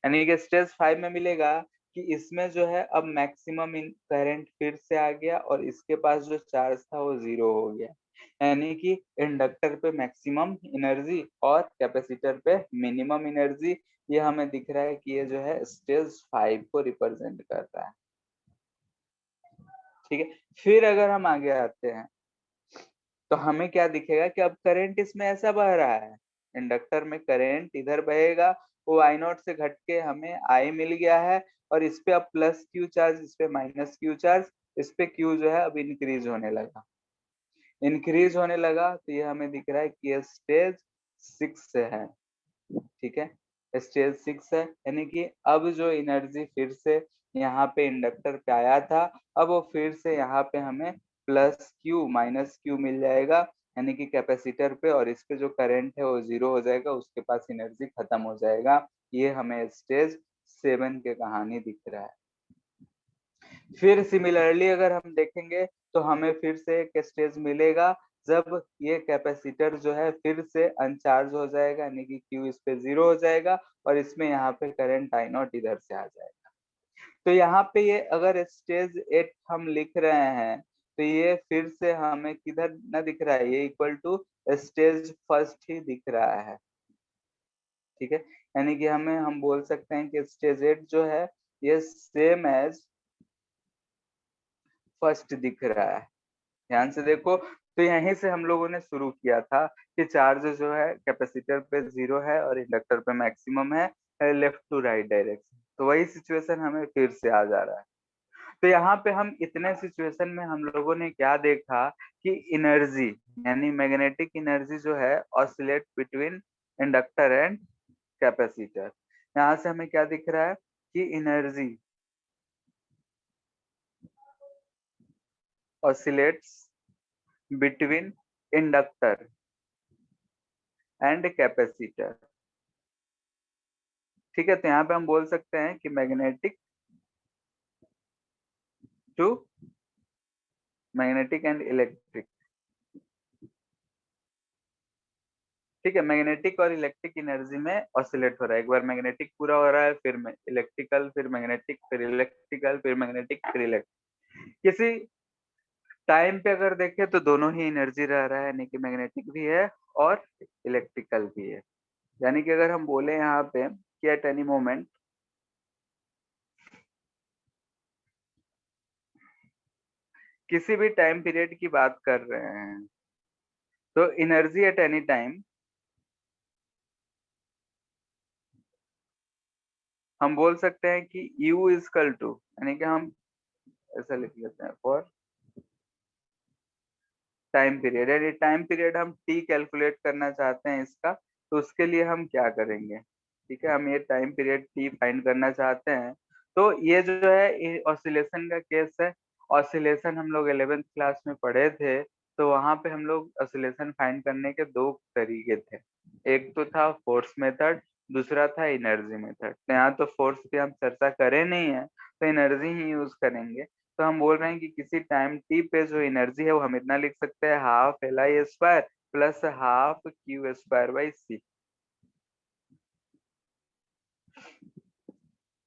यानी कि स्टेज 5 में मिलेगा कि इसमें जो है अब मैक्सिमम करंट फिर से आ गया और इसके पास जो चार्ज था वो 0 हो गया। यानी कि इंडक्टर पे मैक्सिमम एनर्जी और कैपेसिटर पे मिनिमम एनर्जी। ये हमें दिख रहा है कि ये जो है स्टेज 5 को रिप्रेजेंट कर रहा है। ठीक है, फिर अगर हम आगे आते हैं तो हमें क्या दिखेगा कि अब करंट इसमें ऐसा बह रहा है, इंडक्टर में करंट इधर बहेगा, वो I0 से घट के हमें I मिल गया है और इस पे अब प्लस क्यू चार्ज, इस पे माइनस क्यू चार्ज, इस पे क्यू जो है अब इंक्रीज होने लगा। इंक्रीज होने लगा तो ये हमें दिख रहा है कि ये स्टेज 6 से है। ठीक है, स्टेज 6 है, यानी कि अब जो एनर्जी फिर से यहाँ पे इंडक्टर पे आया था, अब वो फिर से यहाँ पे हमें प्लस क्यू माइनस क्यू मिल जाएगा, यानी कि कैपेसिटर पे, और इस पे जो करंट है वो 0 हो जाएगा, उसके पास एनर्जी खत्म हो जाएगा। ये हमें स्टेज 7 के कहानी दिख रहा है। फिर सिमिलरली अगर हम देखेंगे तो हमें फिर से एक स्टेज मिलेगा जब ये कैपेसिटर जो है फिर से अनचार्ज हो जाएगा, यानी कि क्यू इस पे 0 हो जाएगा और इसमें यहाँ पे करंट I0 इधर से आ जाएगा। तो यहाँ पे ये अगर स्टेज 8 हम लिख रहे हैं तो ये फिर से हमें किधर ना दिख रहा है, ये इक्वल टू स्टेज फर्स्ट ही दिख रहा है। ठीक है, यानी कि हम बोल सकते हैं कि स्टेज 8 जो है ये सेम एज फर्स्ट दिख रहा है। ध्यान से देखो, तो यहीं से हम लोगों ने शुरू किया था कि चार्ज जो है कैपेसिटर पे 0 है और इंडक्टर पे मैक्सिमम है, लेफ्ट टू राइट डायरेक्शन। तो वही सिचुएशन हमें फिर से आ जा रहा है। तो यहाँ पे हम इतने सिचुएशन में हम लोगों ने क्या देखा कि एनर्जी यानी मैग्नेटिक एनर्जी जो है oscillate between inductor and capacitor. यहाँ से हमें क्या दिख रहा है कि energy oscillates between inductor and capacitor. ठीक है, तो यहाँ पे हम बोल सकते हैं कि magnetic to magnetic and electric. ठीक है, मैग्नेटिक और इलेक्ट्रिक एनर्जी में ऑसिलेट हो रहा है। एक बार मैग्नेटिक पूरा हो रहा है, फिर इलेक्ट्रिकल, फिर मैग्नेटिक, फिर इलेक्ट्रिकल, फिर मैग्नेटिक, फिर इलेक्ट्रिक। किसी टाइम पे अगर देखें तो दोनों ही एनर्जी रह रहा है, यानी कि मैग्नेटिक भी है और इलेक्ट्रिकल भी है। यानी कि अगर हम बोले यहाँ पे कि एट एनी मोमेंट किसी भी टाइम पीरियड की बात कर रहे हैं तो एनर्जी एट एनी टाइम हम बोल सकते हैं कि U इजकल टू, यानी कि हम ऐसा लिख लेते हैं फॉर टाइम पीरियड, यानी टाइम पीरियड हम T कैलकुलेट करना चाहते हैं इसका, तो उसके लिए हम क्या करेंगे? ठीक है, हम ये टाइम पीरियड टी फाइंड करना चाहते हैं। तो ये जो है ऑसिलेशन का केस है। ऑसिलेशन हम लोग 11th क्लास में पढ़े थे, तो वहां पे हम लोग ऑसिलेशन फाइंड करने के दो तरीके थे। एक तो था फोर्स मेथड, दूसरा था एनर्जी मेथड। तो यहाँ तो फोर्स की हम चर्चा करें नहीं है, तो एनर्जी ही यूज करेंगे। तो हम बोल रहे हैं कि किसी टाइम टी पे जो एनर्जी है वो हम इतना लिख सकते हैं, half L I square plus half Q square by C.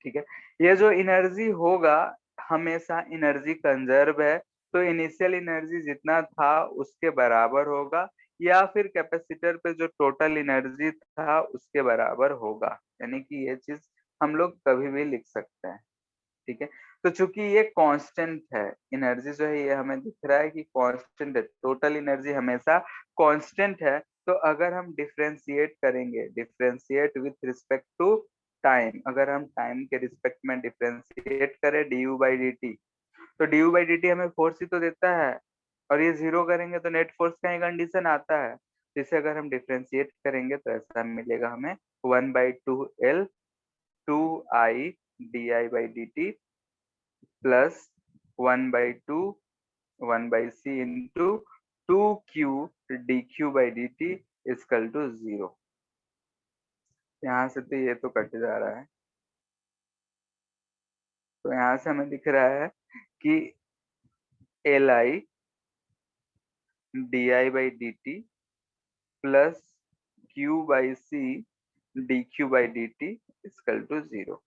ठीक है, ये जो एनर्जी होगा हमेशा एनर्जी कंजर्व है, तो इनिशियल एनर्जी जितना था उसके बराबर होगा, या फिर कैपेसिटर पे जो टोटल एनर्जी था उसके बराबर होगा। यानी कि ये चीज हम लोग कभी भी लिख सकते हैं। ठीक है, तो चूंकि ये कांस्टेंट है, एनर्जी जो है ये हमें दिख रहा है कि कांस्टेंट है, टोटल एनर्जी हमेशा कांस्टेंट है। तो अगर हम डिफरेंशिएट करेंगे, differentiate with respect to time, अगर हम टाइम के रिस्पेक्ट में डिफरेंशिएट करें D U by D T, तो D U by D T हमें फोर्स ही तो देता है, और ये जीरो करेंगे तो नेट फोर्स का ही कंडीशन आता है। जिसे अगर हम डिफरेंशिएट करेंगे तो ऐसा मिलेगा हमें 1/2 L 2I d I by D t plus 1/2 1/c into 2Q d q by D t equal to 0। यहाँ से तो ये तो कट जा रहा है, तो यहाँ से हमें दिख रहा है कि L I d I by D t plus q by c d q by D t equal to 0।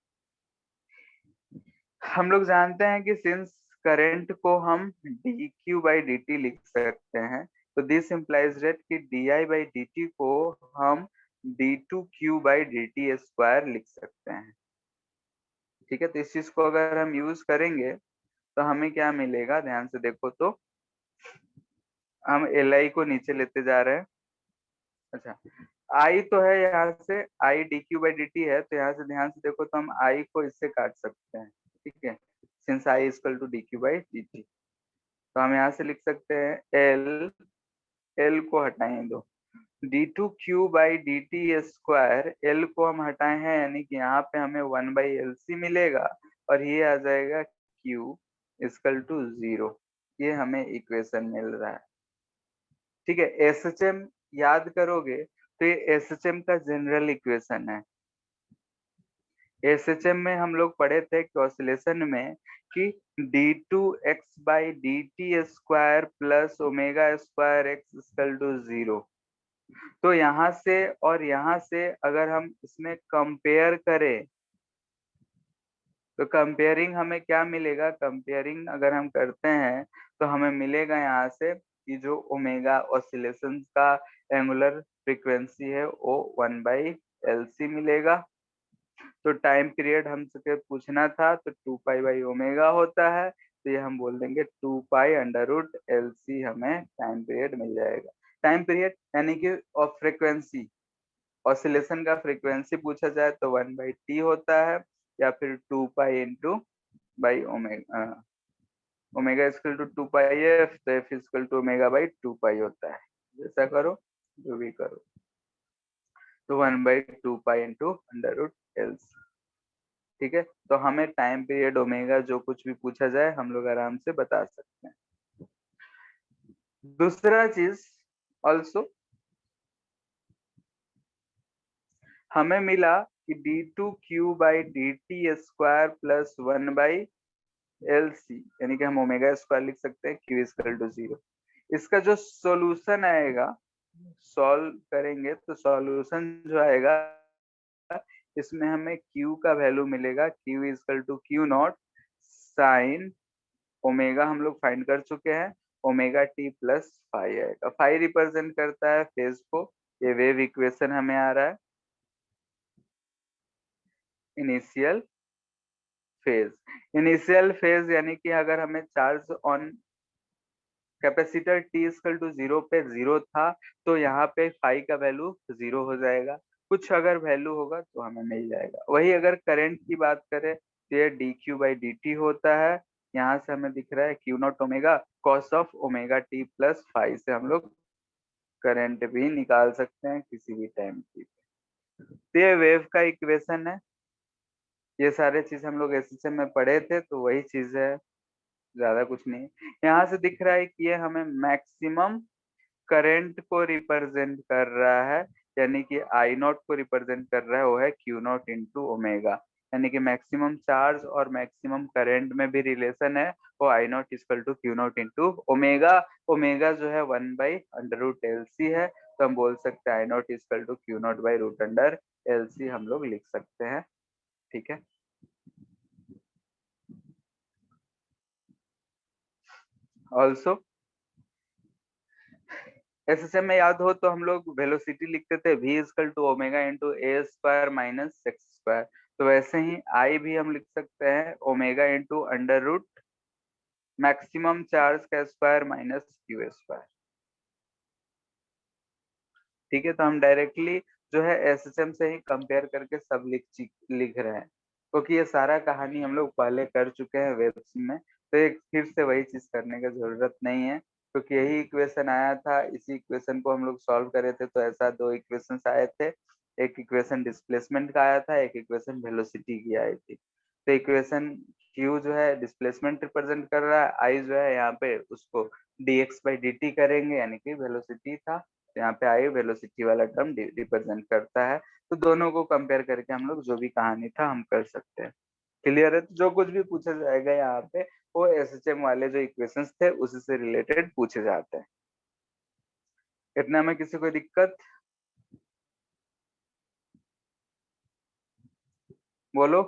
हम लोग जानते हैं कि सिंस करंट को हम d q by D t लिख सकते हैं, तो दिस इम्प्लाइज दैट कि d I by D t को हम d two q by D t square लिख सकते हैं। ठीक है, तो इस चीज को अगर हम यूज करेंगे तो हमें क्या मिलेगा, ध्यान से देखो तो हम एल आई को नीचे लेते जा रहे हैं। अच्छा, आई तो है यहाँ से, I D q by D T है, तो यहाँ से ध्यान से देखो तो हम आई को इससे काट सकते हैं। ठीक है, since I equal to d q by D T, तो हम यहाँ से लिख सकते हैं एल, एल को हटाएं दो, d two q by D t square, L को हम हटाए हैं यानी कि यहाँ पे हमें 1/LC मिलेगा, और ये आ जाएगा क्यू इजकल टू 0। ये हमें इक्वेशन मिल रहा है। ठीक है, एस एच एम याद करोगे तो ये एस एच एम का जनरल इक्वेशन है। एस एच एम में हम लोग पढ़े थे कि ऑसिलेशन में कि d two x by D t square plus omega square x equal to 0। तो यहाँ से और यहाँ से अगर हम इसमें कंपेयर करें तो कंपेयरिंग हमें क्या मिलेगा, कंपेयरिंग अगर हम करते हैं तो हमें मिलेगा यहाँ से कि जो ओमेगा ऑसिलेशन का एंगुलर फ्रीक्वेंसी है वो 1/LC मिलेगा। तो टाइम पीरियड हमसे पूछना था तो 2π/ओमेगा होता है, तो ये हम बोल देंगे 2π√LC हमें टाइम पीरियड मिल जाएगा। टाइम पीरियड यानी कि फ्रीक्वेंसी, ऑसिलेशन का फ्रीक्वेंसी पूछा जाए तो 1/T होता है, या फिर 2π into by omega, omega equal to 2πf, तो f इक्वल टू ओमेगा/2π होता है। जैसा करो, जो भी करो, तो 1/2π इंटू √LC। ठीक है, तो हमें टाइम पीरियड ओमेगा जो कुछ भी पूछा जाए हम लोग आराम से बता सकते हैं। दूसरा चीज ऑल्सो हमें मिला कि d two q by D t square plus 1/LC, यानी कि हम ओमेगा स्क्वायर लिख सकते हैं क्यू इक्वल टू 0। इसका जो सॉल्यूशन आएगा, सॉल्व करेंगे तो सॉल्यूशन जो आएगा इसमें हमें Q का वैल्यू मिलेगा, Q equal to Q naught sine omega हम लोग फाइंड कर चुके हैं, ओमेगा टी प्लस फाई आएगा। फाई रिप्रेजेंट करता है फेज को, ये वेव इक्वेशन हमें आ रहा है। इनिशियल फेज, इनिशियल फेज यानी कि अगर हमें charge on capacitor t equal to 0 पे 0 था, तो यहाँ पे फाई का वैल्यू 0 हो जाएगा। कुछ अगर वैल्यू होगा तो हमें मिल जाएगा। वही अगर करंट की बात करें तो ये d q by D t होता है। यहाँ से हमें दिख रहा है q naught omega cos of omega t plus phi से हम लोग करंट भी निकाल सकते हैं किसी भी टाइम की। तो ये वेव का इक्वेशन है। ये सारे चीज हम लोग एसएसएम में पढ़े थे, तो वही चीज है, ज्यादा कुछ नहीं। यहाँ से दिख रहा है कि ये हमें मैक्सिमम करंट को रिप्रेजेंट कर रहा है, यानी कि आई नॉट को रिप्रेजेंट कर रहा है, वो है क्यू नॉट इंटू ओमेगा। यानी कि मैक्सिमम चार्ज और मैक्सिमम करंट में भी रिलेशन है, वो I not equal to Q not into omega. Omega जो है 1/√LC है, तो हम बोल सकते हैं I not equal to Q not by root under LC हम लोग लिख सकते हैं। ठीक है। ऑल्सो एसएसएम में याद हो तो हम लोग वेलोसिटी लिखते थे v equal to omega into a square minus x square. तो वैसे ही आई भी हम लिख सकते हैं omega into under root maximum charge का स्क्वायर माइनस क्यू स्क्वायर। ठीक है, तो हम डायरेक्टली जो है एसएसएम से ही कंपेयर करके सब लिख रहे हैं, क्योंकि ये सारा कहानी हम लोग पहले कर चुके हैं वेब्स में, तो एक फिर से वही चीज करने की जरूरत नहीं है। क्योंकि यही इक्वेशन आया था, इसी इक्वेशन को हम लोग सॉल्व करे थे, तो ऐसा दो इक्वेशन आए थे। एक इक्वेशन डिस्प्लेसमेंट का आया था, एक इक्वेशन वेलोसिटी की आई थी। तो इक्वेशन क्यू जो है डिस्प्लेसमेंट रिप्रेजेंट कर रहा है, आई जो है यहाँ पे उसको dx/dt करेंगे, यानी कि वेलोसिटी था, तो यहाँ पे आई वेलोसिटी वाला टर्म रिप्रेजेंट करता है। तो दोनों को कंपेयर करके हम लोग जो भी कहानी था हम कर सकते हैं। क्लियर है? तो जो कुछ भी पूछा जाएगा यहाँ पे वो एसएचएम वाले जो इक्वेशंस थे उसी से रिलेटेड पूछे जाते हैं। इतना में किसी को दिक्कत? बोलो।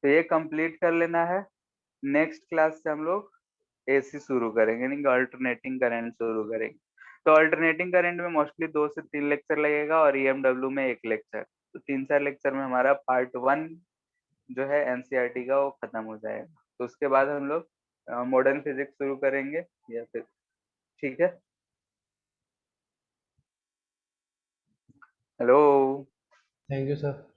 तो ये कंप्लीट कर लेना है। नेक्स्ट क्लास से हम लोग एसी शुरू करेंगे, यानी कि अल्टरनेटिंग करंट शुरू करेंगे। तो अल्टरनेटिंग करंट में मोस्टली 2 से 3 लेक्चर लगेगा और ईएमडब्ल्यू में 1 लेक्चर। तो 3-4 लेक्चर में हमारा पार्ट 1 जो है एनसीईआरटी का वो खत्म हो जाएगा। तो उसके बाद हम लोग मॉडर्न फिजिक्स शुरू करेंगे या फिर। ठीक है। हेलो। Thank you sir.